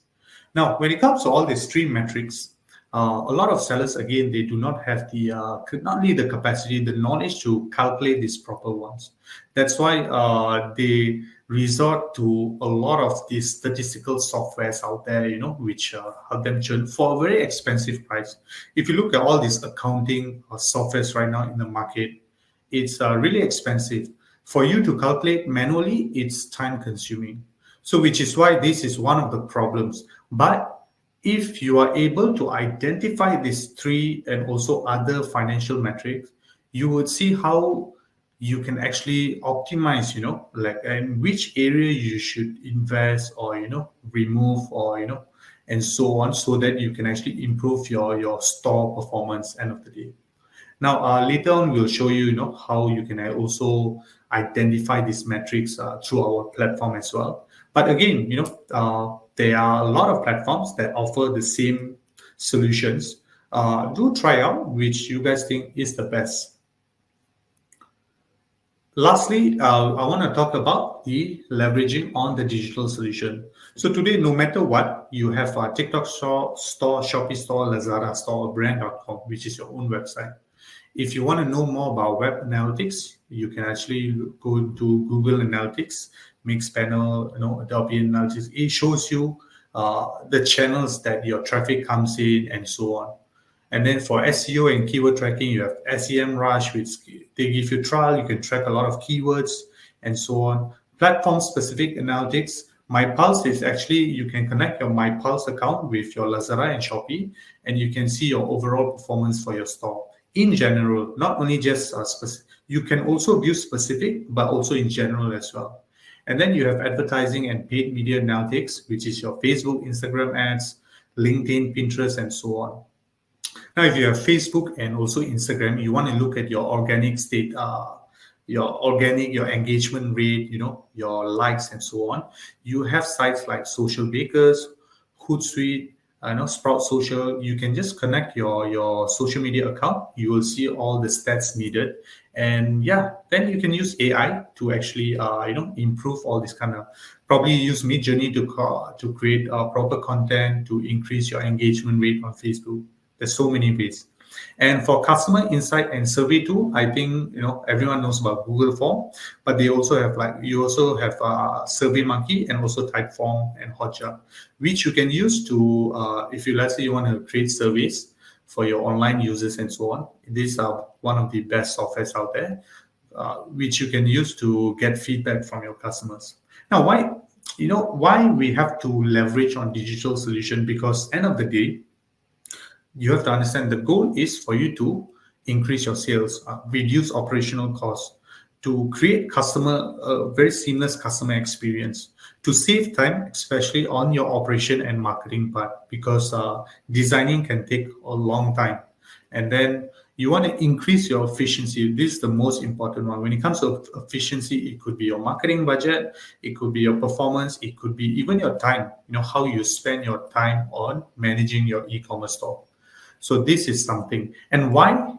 Now, when it comes to all these three metrics, a lot of sellers, again, they do not have not only the capacity, the knowledge to calculate these proper ones. That's why they resort to a lot of these statistical softwares out there, which help them churn for a very expensive price. If you look at all these accounting softwares right now in the market, it's really expensive. For you to calculate manually, it's time consuming. So which is why this is one of the problems. But if you are able to identify these three and also other financial metrics, you would see how you can actually optimize, like in which area you should invest or, remove or, and so on, so that you can actually improve your store performance end of the day. Now, later on, we'll show you, how you can also identify these metrics through our platform as well. But again, there are a lot of platforms that offer the same solutions. Do try out which you guys think is the best. Lastly, I want to talk about the leveraging on the digital solution. So today, no matter what, you have a TikTok store, Shopee store, Lazada store, brand.com, which is your own website. If you want to know more about web analytics, you can actually go to Google Analytics, Mixpanel, Adobe Analytics. It shows you the channels that your traffic comes in and so on. And then for SEO and keyword tracking, you have SEMrush, which they give you trial. You can track a lot of keywords and so on. Platform-specific analytics. MyPulse is actually, you can connect your MyPulse account with your Lazada and Shopee, and you can see your overall performance for your store. In general, not only just specific, you can also view specific, but also in general as well. And then you have advertising and paid media analytics, which is your Facebook, Instagram ads, LinkedIn, Pinterest, and so on. Now, if you have Facebook and also Instagram, you want to look at your organic state, your engagement rate, your likes and so on. You have sites like Social Bakers, Hootsuite, Sprout Social, you can just connect your social media account. You will see all the stats needed, and yeah, then you can use AI to actually improve all this kind of. Probably use Midjourney to create proper content to increase your engagement rate on Facebook. There's so many ways. And for customer insight and survey tool, I think everyone knows about Google Form, but they also have you also have SurveyMonkey and also Typeform and Hotjar, which you can use to if you, let's say, you want to create surveys for your online users and so on. These are one of the best softwares out there, which you can use to get feedback from your customers. Now, why we have to leverage on digital solution? Because end of the day, you have to understand the goal is for you to increase your sales, reduce operational costs, to create very seamless customer experience, to save time, especially on your operation and marketing part, because designing can take a long time. And then you want to increase your efficiency. This is the most important one. When it comes to efficiency, it could be your marketing budget, it could be your performance, it could be even your time, how you spend your time on managing your e-commerce store. So this is something. And why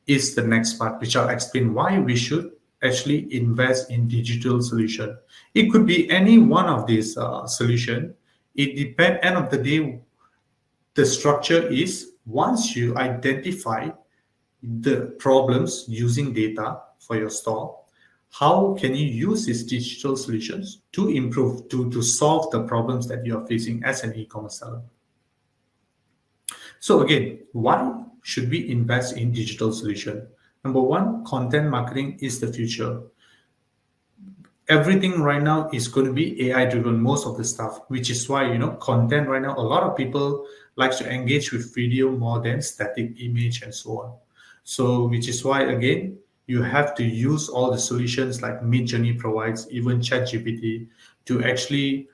is the next part, which I'll explain why we should actually invest in digital solution. It could be any one of these solution. It depends, end of the day, the structure is once you identify the problems using data for your store, how can you use these digital solutions to improve, to solve the problems that you are facing as an e-commerce seller? So again, why should we invest in digital solution? Number one, content marketing is the future. Everything right now is going to be AI driven, most of the stuff, which is why, content right now, a lot of people like to engage with video more than static image and so on. So which is why, again, you have to use all the solutions like Midjourney provides, even ChatGPT, to actually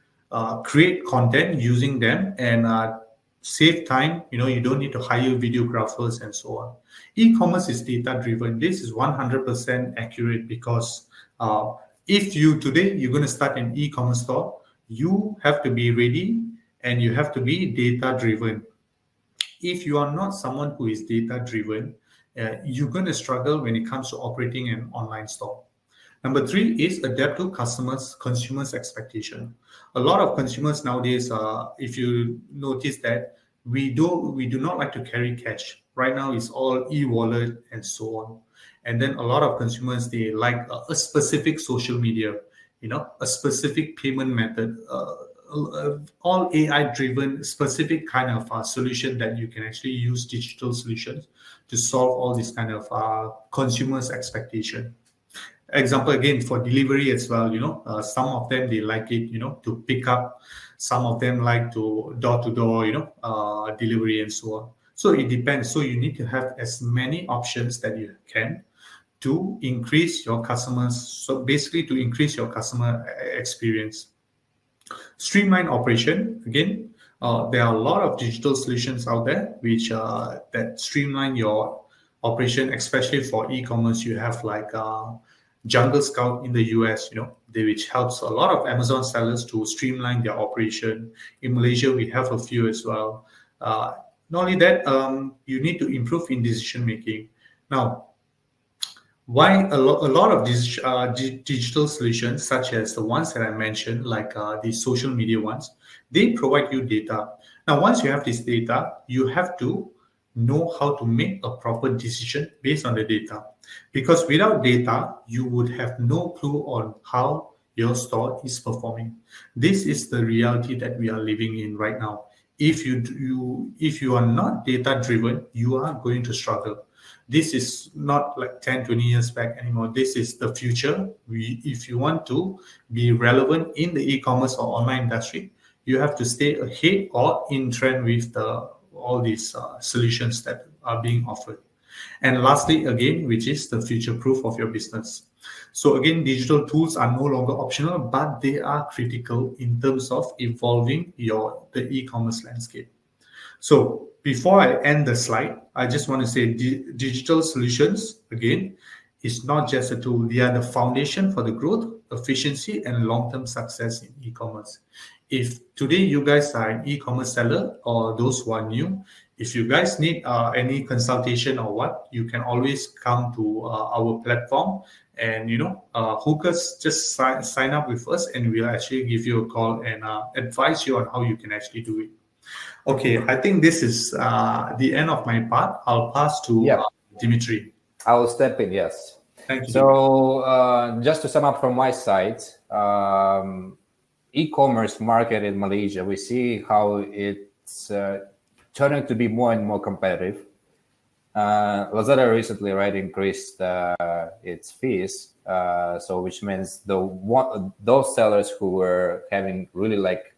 create content using them and save time. You don't need to hire videographers and so on. E-commerce is data driven. This is 100% accurate because if today you're going to start an e-commerce store, you have to be ready and you have to be data driven. If you are not someone who is data driven, you're going to struggle when it comes to operating an online store. Number three is adapt to consumers' expectation. A lot of consumers nowadays, if you notice that we do not like to carry cash. Right now, it's all e-wallet and so on. And then a lot of consumers, they like a specific social media, a specific payment method, all AI-driven, specific kind of solution that you can actually use digital solutions to solve all this kind of consumers' expectation. Example again for delivery as well, some of them they like it, to pick up. Some of them like to door-to-door, delivery and so on. So it depends. So you need to have as many options that you can to increase your customers. So basically to increase your customer experience. Streamline operation. Again, there are a lot of digital solutions out there which that streamline your operation, especially for e-commerce. You have like Jungle Scout in the US, which helps a lot of Amazon sellers to streamline their operation. In Malaysia, we have a few as well. Not only that, you need to improve in decision making. Now, why a lot of these digital solutions, such as the ones that I mentioned, like the social media ones, they provide you data. Now, once you have this data, you have to know how to make a proper decision based on the data. Because without data, you would have no clue on how your store is performing. This is the reality that we are living in right now. If you are not data driven, you are going to struggle. This is not like 10, 20 years back anymore. This is the future. If you want to be relevant in the e-commerce or online industry, you have to stay ahead or in trend with all these solutions that are being offered. And lastly, again, which is the future proof of your business. So again, digital tools are no longer optional, but they are critical in terms of evolving the e-commerce landscape. So before I end the slide, I just want to say digital solutions, again, is not just a tool. They are the foundation for the growth, efficiency, and long-term success in e-commerce. if today you guys are an e-commerce seller or those who are new, if you guys need any consultation or what, you can always come to our platform and hook us, just sign up with us, and we'll actually give you a call and advise you on how you can actually do it. Okay, I think this is the end of my part. I'll pass to Yeah, Dimitri. I will step in. Yes. Thank you, Dimitri. So just to sum up from my side, e-commerce market in Malaysia, we see how it's turning to be more and more competitive. Lazada recently, right, increased its fees, so which means those sellers who were having really like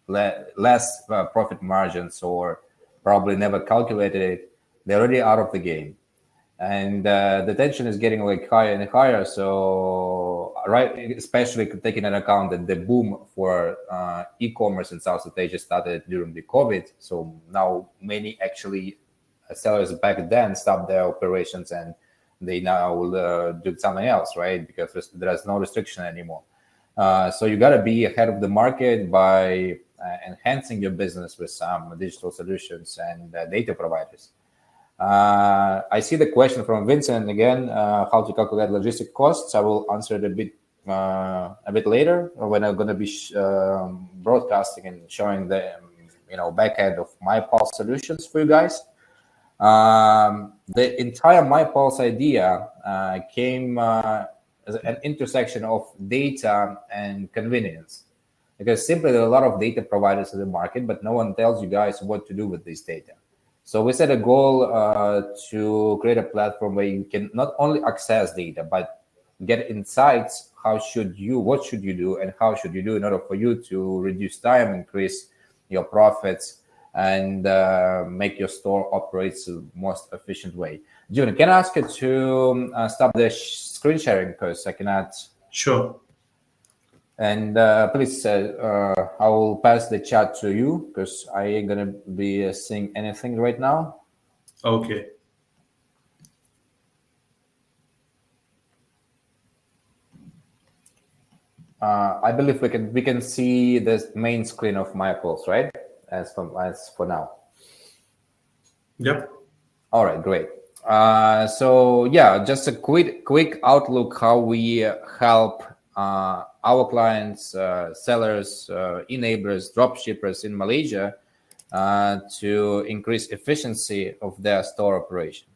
less profit margins or probably never calculated it, they're already out of the game, and the tension is getting like higher and higher. So right, especially taking into account that the boom for e-commerce in Southeast Asia started during the COVID, so now many actually sellers back then stopped their operations and they now will do something else, right? Because there's no restriction anymore. So you got to be ahead of the market by enhancing your business with some digital solutions and data providers. I see the question from Vincent again, how to calculate logistic costs. I will answer it a bit later when I'm going to be broadcasting and showing the back end of MyPulse solutions for you guys. The entire MyPulse idea came as an intersection of data and convenience, because simply there are a lot of data providers in the market, but no one tells you guys what to do with this data. So we set a goal to create a platform where you can not only access data, but get insights. What should you do, and how should you do in order for you to reduce time, increase your profits, and make your store operate the most efficient way. June, can I ask you to stop the screen sharing, because I cannot. Sure. And please, I will pass the chat to you because I ain't gonna be seeing anything right now. Okay. I believe we can see the main screen of MyPulse, right? As for now. Yep. All right, great. So yeah, just a quick outlook how we help our clients, sellers, enablers, dropshippers in Malaysia to increase efficiency of their store operation.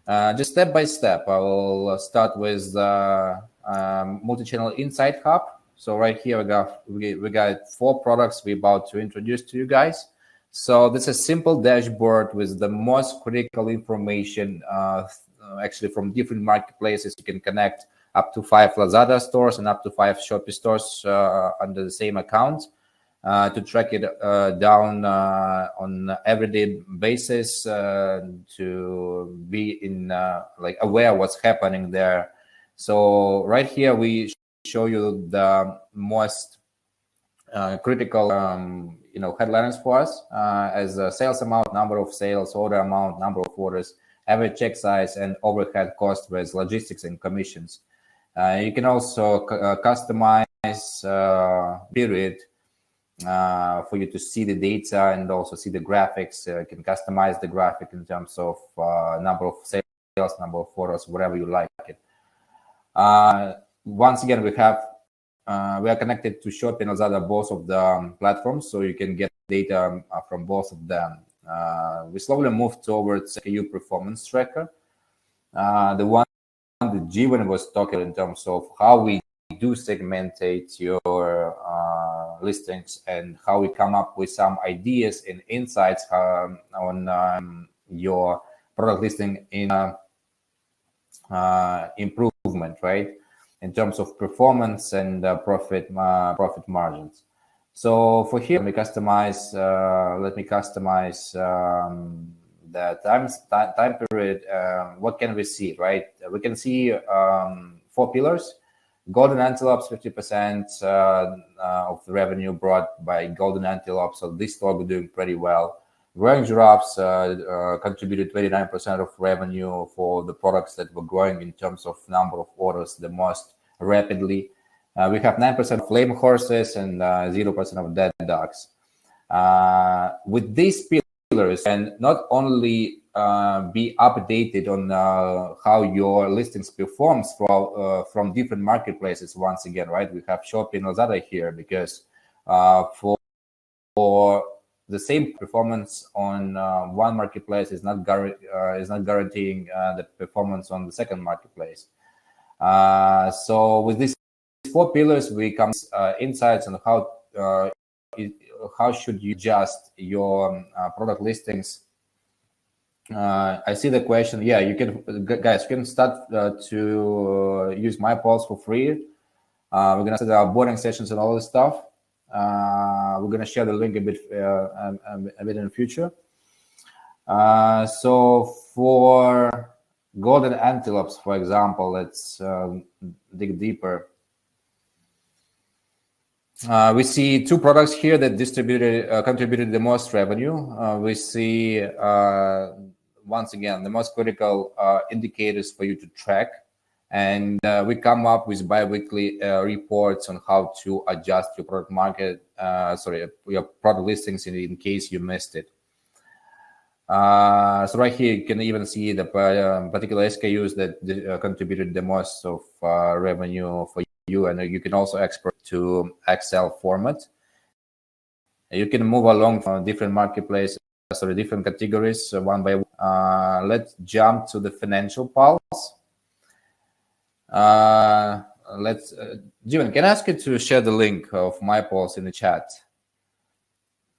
Just step by step, I will start with Multichannel Insights Hub. So right here we got 4 products we're about to introduce to you guys. So this is a simple dashboard with the most critical information, actually from different marketplaces. You can connect up to 5 Lazada stores and up to 5 Shopee stores under the same account to track it down on everyday basis, to be in like aware what's happening there. So right here we show you the most critical headlines for us as a sales amount, number of sales, order amount, number of orders, average check size, and overhead cost with logistics and commissions. You can also customize period for you to see the data and also see the graphics. You can customize the graphic in terms of number of sales, number of orders, whatever you like it. Once again, we are connected to Shopee and Lazada, both of the platforms, so you can get data from both of them. We slowly move towards SKU performance tracker, the one that Jivan was talking in terms of how we do segmentate your listings and how we come up with some ideas and insights on your product listing in improvement, right? In terms of performance and profit margins. So for here, let me customize the time period. What can we see, right? We can see 4 pillars. Golden Antelopes, 50% of the revenue brought by Golden Antelopes. So this store is doing pretty well. Growing Giraffes contributed 29% of revenue for the products that were growing in terms of number of orders the most rapidly. We have 9% flame horses and 0% of dead dogs. With these pillars, and not only be updated on how your listings performs from different marketplaces. Once again, right? We have Shopee and Lazada here because for the same performance on one marketplace is not guaranteeing the performance on the second marketplace. So with these 4 pillars, we come insights on how should you adjust your product listings. I see the question. Yeah, you can, guys, you can start to use MyPulse for free. We're gonna set our boarding sessions and all this stuff. We're gonna share the link a bit in the future. So for golden antelopes, for example, let's dig deeper. We see 2 products here that contributed the most revenue. We see once again the most critical indicators for you to track, and we come up with bi-weekly reports on how to adjust your your product listings in case you missed it. So right here you can even see the particular SKUs that contributed the most of revenue for you, and you can also export to Excel format. You can move along from different marketplaces, different categories one by one. Let's jump to the financial pulse. Let's Jivan, can I ask you to share the link of MyPulse in the chat?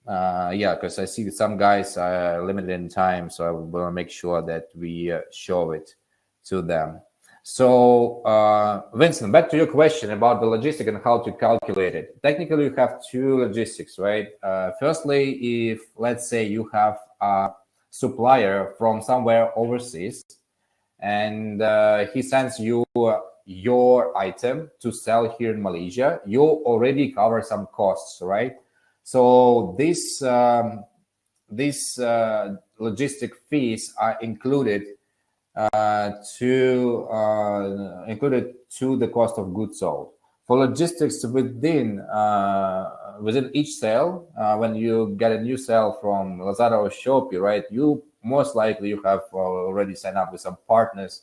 Yeah, because I see some guys are limited in time, so I will make sure that we show it to them. So Vincent, back to your question about the logistic and how to calculate it. Technically, you have 2 logistics, right? Firstly, if let's say you have a supplier from somewhere overseas, and he sends you your item to sell here in Malaysia, you already cover some costs, right? So these logistic fees are included to the cost of goods sold. For logistics within each sale, when you get a new sale from Lazada or Shopee, right, you most likely you have already signed up with some partners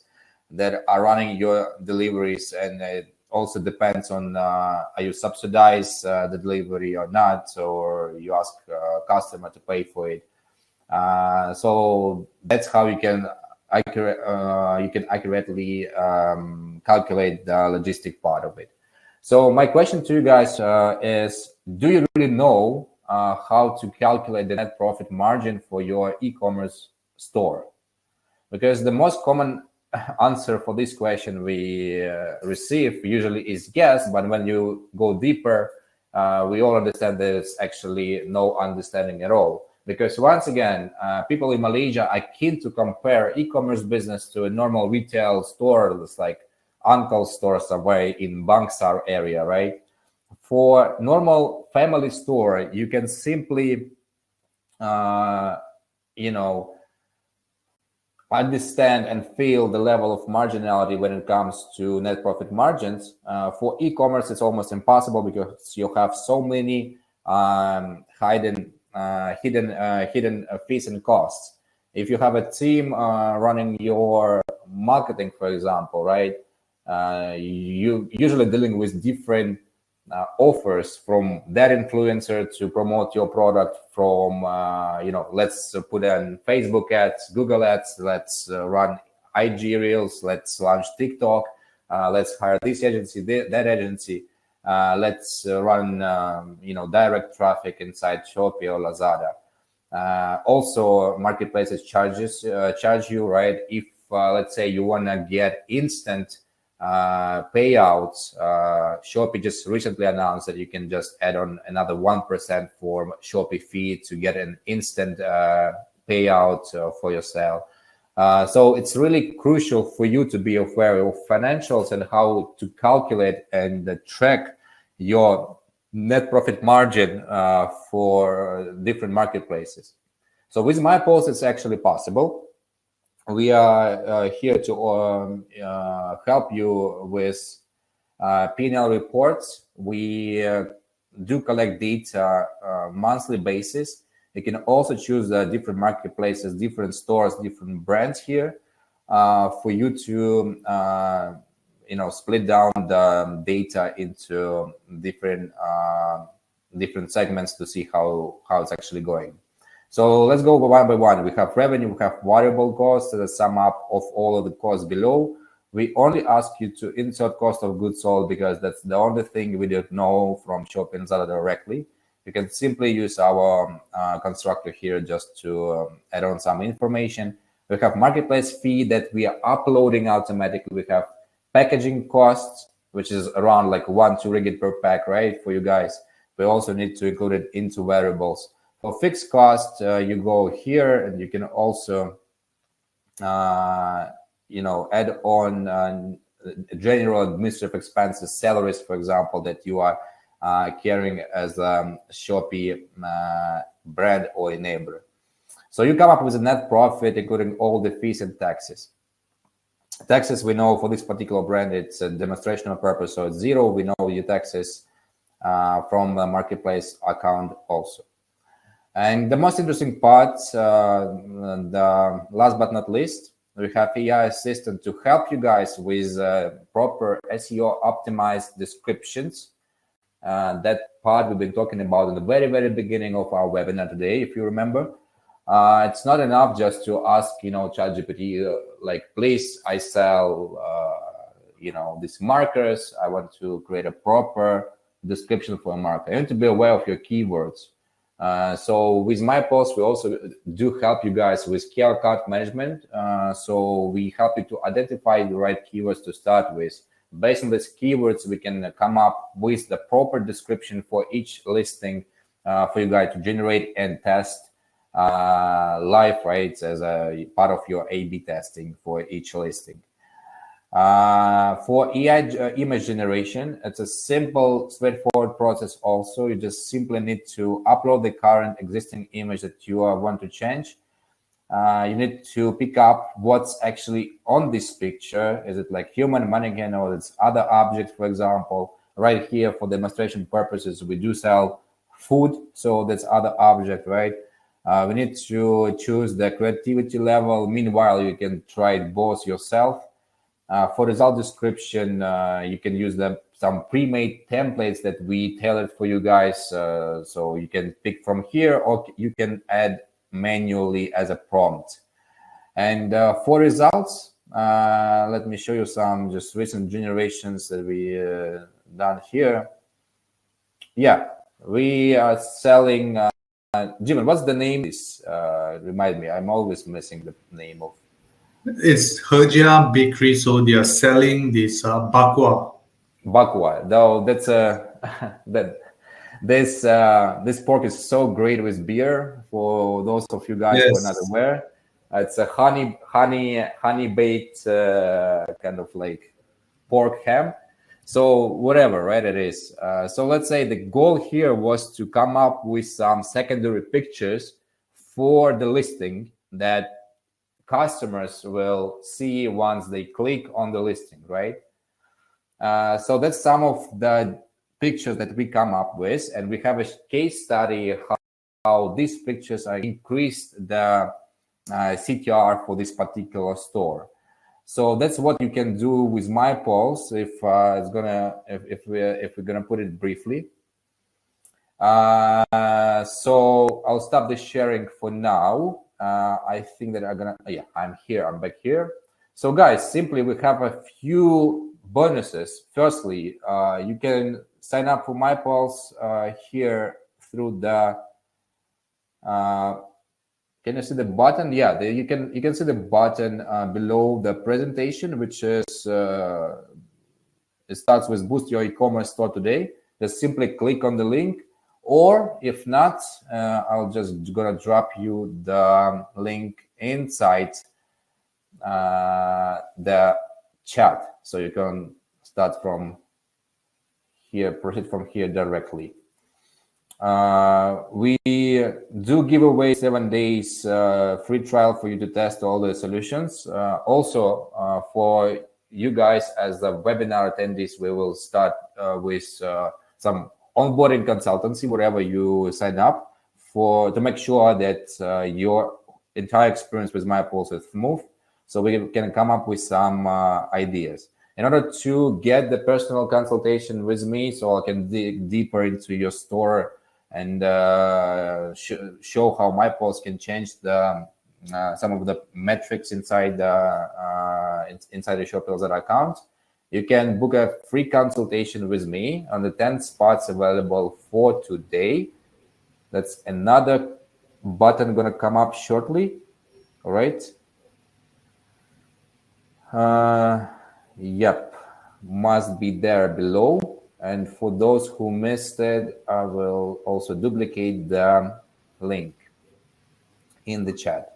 that are running your deliveries, and it also depends on are you subsidize the delivery or not, or you ask a customer to pay for it. So that's how you can accurately calculate the logistic part of it. So my question to you guys is, do you really know how to calculate the net profit margin for your e-commerce store? Because the most common answer for this question we receive usually is yes, but when you go deeper, we all understand there's actually no understanding at all. Because once again, people in Malaysia are keen to compare e-commerce business to a normal retail store, it's like uncle's store somewhere in Bangsar area, right? For normal family store, you can simply, understand and feel the level of marginality when it comes to net profit margins. For e-commerce, it's almost impossible because you have so many hidden fees and costs. If you have a team running your marketing, for example, right, you usually dealing with different offers from that influencer to promote your product, from let's put in Facebook ads, Google ads, let's run IG reels, let's launch TikTok, let's hire this agency, that agency, let's run direct traffic inside Shopee or Lazada. Also, marketplaces charge you, right? If let's say you want to get instant payouts, Shopee just recently announced that you can just add on another 1% for Shopee fee to get an instant payout for your sale. So it's really crucial for you to be aware of financials and how to calculate and track your net profit margin for different marketplaces. So with MyPulse, it's actually possible. We are here to help you with P&L reports. We do collect data monthly basis. You can also choose different marketplaces, different stores, different brands here for you to split down the data into different segments to see how it's actually going. So let's go one by one. We have revenue, we have variable costs, the sum up of all of the costs below. We only ask you to insert cost of goods sold because that's the only thing we don't know from Shopee and Lazada directly. You can simply use our constructor here just to add on some information. We have marketplace fee that we are uploading automatically. We have packaging costs, which is around like 1-2 ringgit per pack, right? For you guys, we also need to include it into variables. For fixed cost, you go here and you can also, add on general administrative expenses, salaries, for example, that you are carrying as a Shopee brand or enabler. So you come up with a net profit, including all the fees and taxes. Taxes, we know for this particular brand, it's a demonstrational purpose, so it's zero. We know your taxes from the marketplace account also. And the most interesting part, the last but not least, we have AI assistant to help you guys with proper SEO optimized descriptions. That part we've been talking about in the very, very beginning of our webinar today, if you remember. It's not enough just to ask, ChatGPT, like, please, I sell, these markers. I want to create a proper description for a marker. You need to be aware of your keywords. So with MyPulse, we also do help you guys with key account management. So we help you to identify the right keywords to start with. Based on these keywords, we can come up with the proper description for each listing for you guys to generate and test live, right, as a part of your A/B testing for each listing. For AI image generation, it's a simple, straightforward process also. You just simply need to upload the current existing image that you want to change. You need to pick up what's actually on this picture. Is it like human, mannequin, or it's other objects, for example? Right here, for demonstration purposes, we do sell food, so that's other object, right? We need to choose the creativity level. Meanwhile, you can try it both yourself. For result description, you can use some pre-made templates that we tailored for you guys. So you can pick from here, or you can add manually as a prompt. And for results, let me show you some just recent generations that we done here. Yeah, we are selling. Jimmy, what's the name? Remind me. I'm always missing the name of. It's Herjia Bakery, so they are selling this bakwa. Bakwa, though that's this pork is so great with beer. For those of you guys who are not aware, it's a honey baked kind of like pork ham. So whatever, right? It is. So let's say the goal here was to come up with some secondary pictures for the listing that customers will see once they click on the listing, right? So that's some of the pictures that we come up with, and we have a case study how these pictures are increased the CTR for this particular store. So that's what you can do with MyPulse if we're gonna put it briefly. So I'll stop the sharing for now. I think that I'm here. I'm back here. So guys, simply we have a few bonuses. Firstly, you can sign up for MyPulse here through the. Can you see the button? Yeah, you can see the button below the presentation, which is it starts with boost your e-commerce store today. Just simply click on the link, or if not, I'll just gonna drop you the link inside the chat, so you can start from here, proceed from here directly. We do give away 7 days free trial for you to test all the solutions. Also, for you guys as the webinar attendees, we will start with some onboarding consultancy wherever you sign up to make sure that your entire experience with MyPulse is smooth, so we can come up with some ideas. In order to get the personal consultation with me, so I can dig deeper into your store and show how MyPulse can change the some of the metrics inside the Shopee Lazada account, you can book a free consultation with me on the 10 spots available for today. That's another button going to come up shortly. All right. Yep, must be there below. And for those who missed it, I will also duplicate the link in the chat.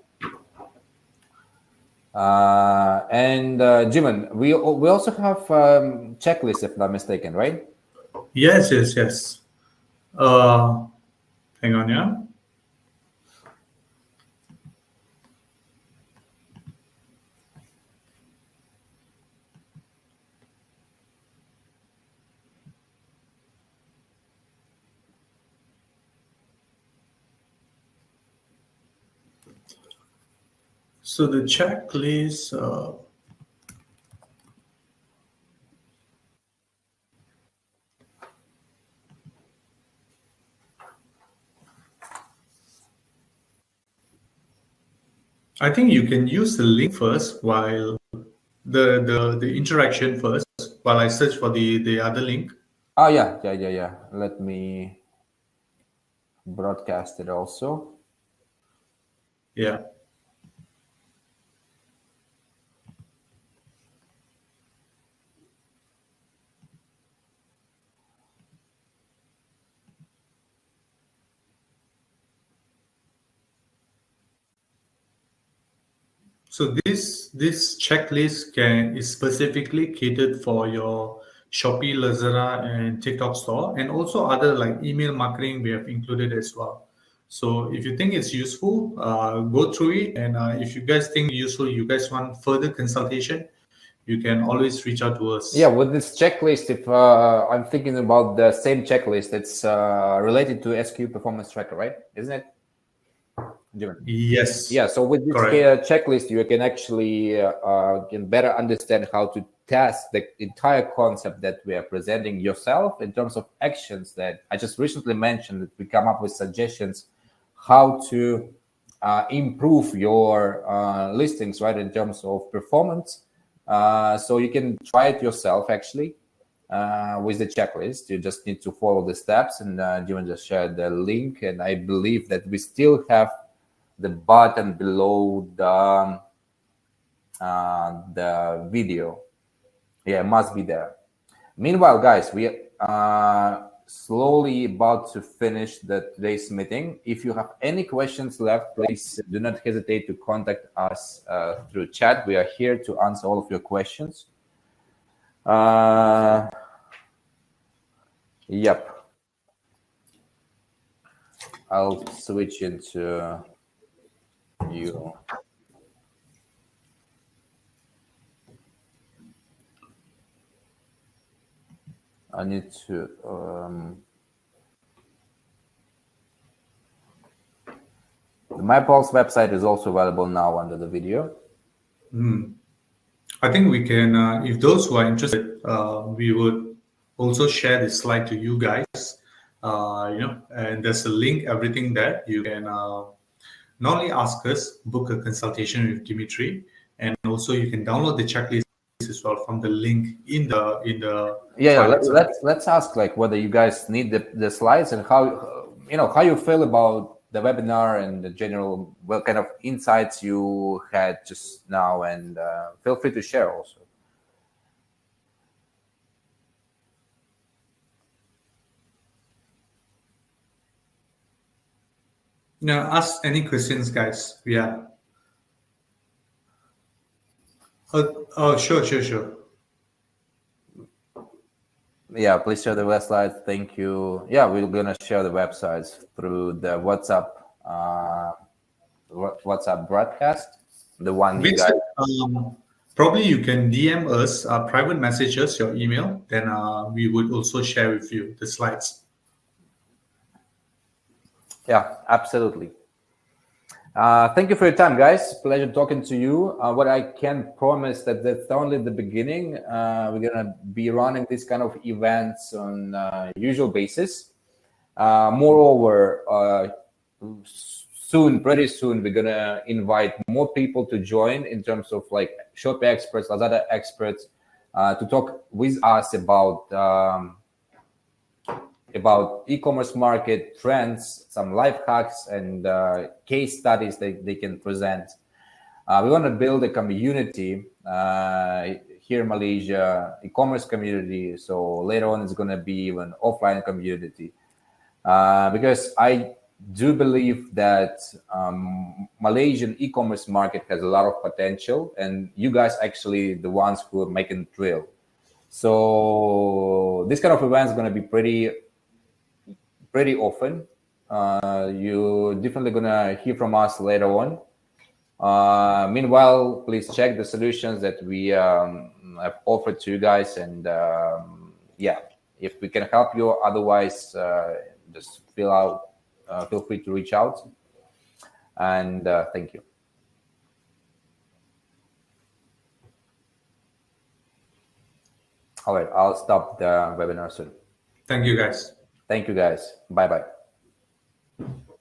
And Jimin, we also have checklist, if not mistaken, right? Yes. Hang on, yeah. So the checklist. I think you can use the link first while the interaction first while I search for the other link. Oh yeah. Let me broadcast it also. Yeah. So this checklist is specifically catered for your Shopee, Lazada, and TikTok store, and also other like email marketing we have included as well. So if you think it's useful, go through it, and if you guys think useful, you guys want further consultation, you can always reach out to us. Yeah, with this checklist, if I'm thinking about the same checklist, it's related to SQ performance tracker, right? Isn't it? Yes. Yeah. So with this checklist, you can actually can better understand how to test the entire concept that we are presenting yourself in terms of actions that I just recently mentioned. That we come up with suggestions how to improve your listings, right, in terms of performance. So you can try it yourself actually with the checklist. You just need to follow the steps, and Jivan just shared the link, and I believe that we still have the button below the video. Yeah, it must be there. Meanwhile, guys, we are slowly about to finish today's meeting. If you have any questions left, please do not hesitate to contact us through chat. We are here to answer all of your questions. Yep. I'll switch into you. I need to the MyPulse website is also available now under the video. I think we can, if those who are interested, we would also share this slide to you guys. And there's a link, everything there. You can not only ask us, book a consultation with Dimitri, and also you can download the checklist as well from the link in the yeah. Let's ask like whether you guys need the slides and how how you feel about the webinar and the general what kind of insights you had just now, and feel free to share also. Now, ask any questions, guys. Yeah. Oh, sure. Yeah, please share the website. Thank you. Yeah, we're gonna share the websites through the WhatsApp broadcast. The one you guys. Probably you can DM us, private messages, your email. Then we would also share with you the slides. Yeah, absolutely. Thank you for your time, guys. Pleasure talking to you. What I can promise that's only the beginning. We're gonna be running this kind of events on usual basis. Moreover, soon, pretty soon, we're gonna invite more people to join in terms of like Shopee experts, Lazada experts, to talk with us about e-commerce market trends, some life hacks, and case studies they can present. We want to build a community here in Malaysia, e-commerce community. So later on, it's going to be even offline community. Because I do believe that Malaysian e-commerce market has a lot of potential, and you guys actually the ones who are making it real. So this kind of event is going to be pretty often. You're definitely gonna hear from us later on. Meanwhile, please check the solutions that we have offered to you guys, and yeah, if we can help you, otherwise, just feel free to reach out. And thank you. All right, I'll stop the webinar soon. Thank you, guys. Thank you, guys. Bye bye.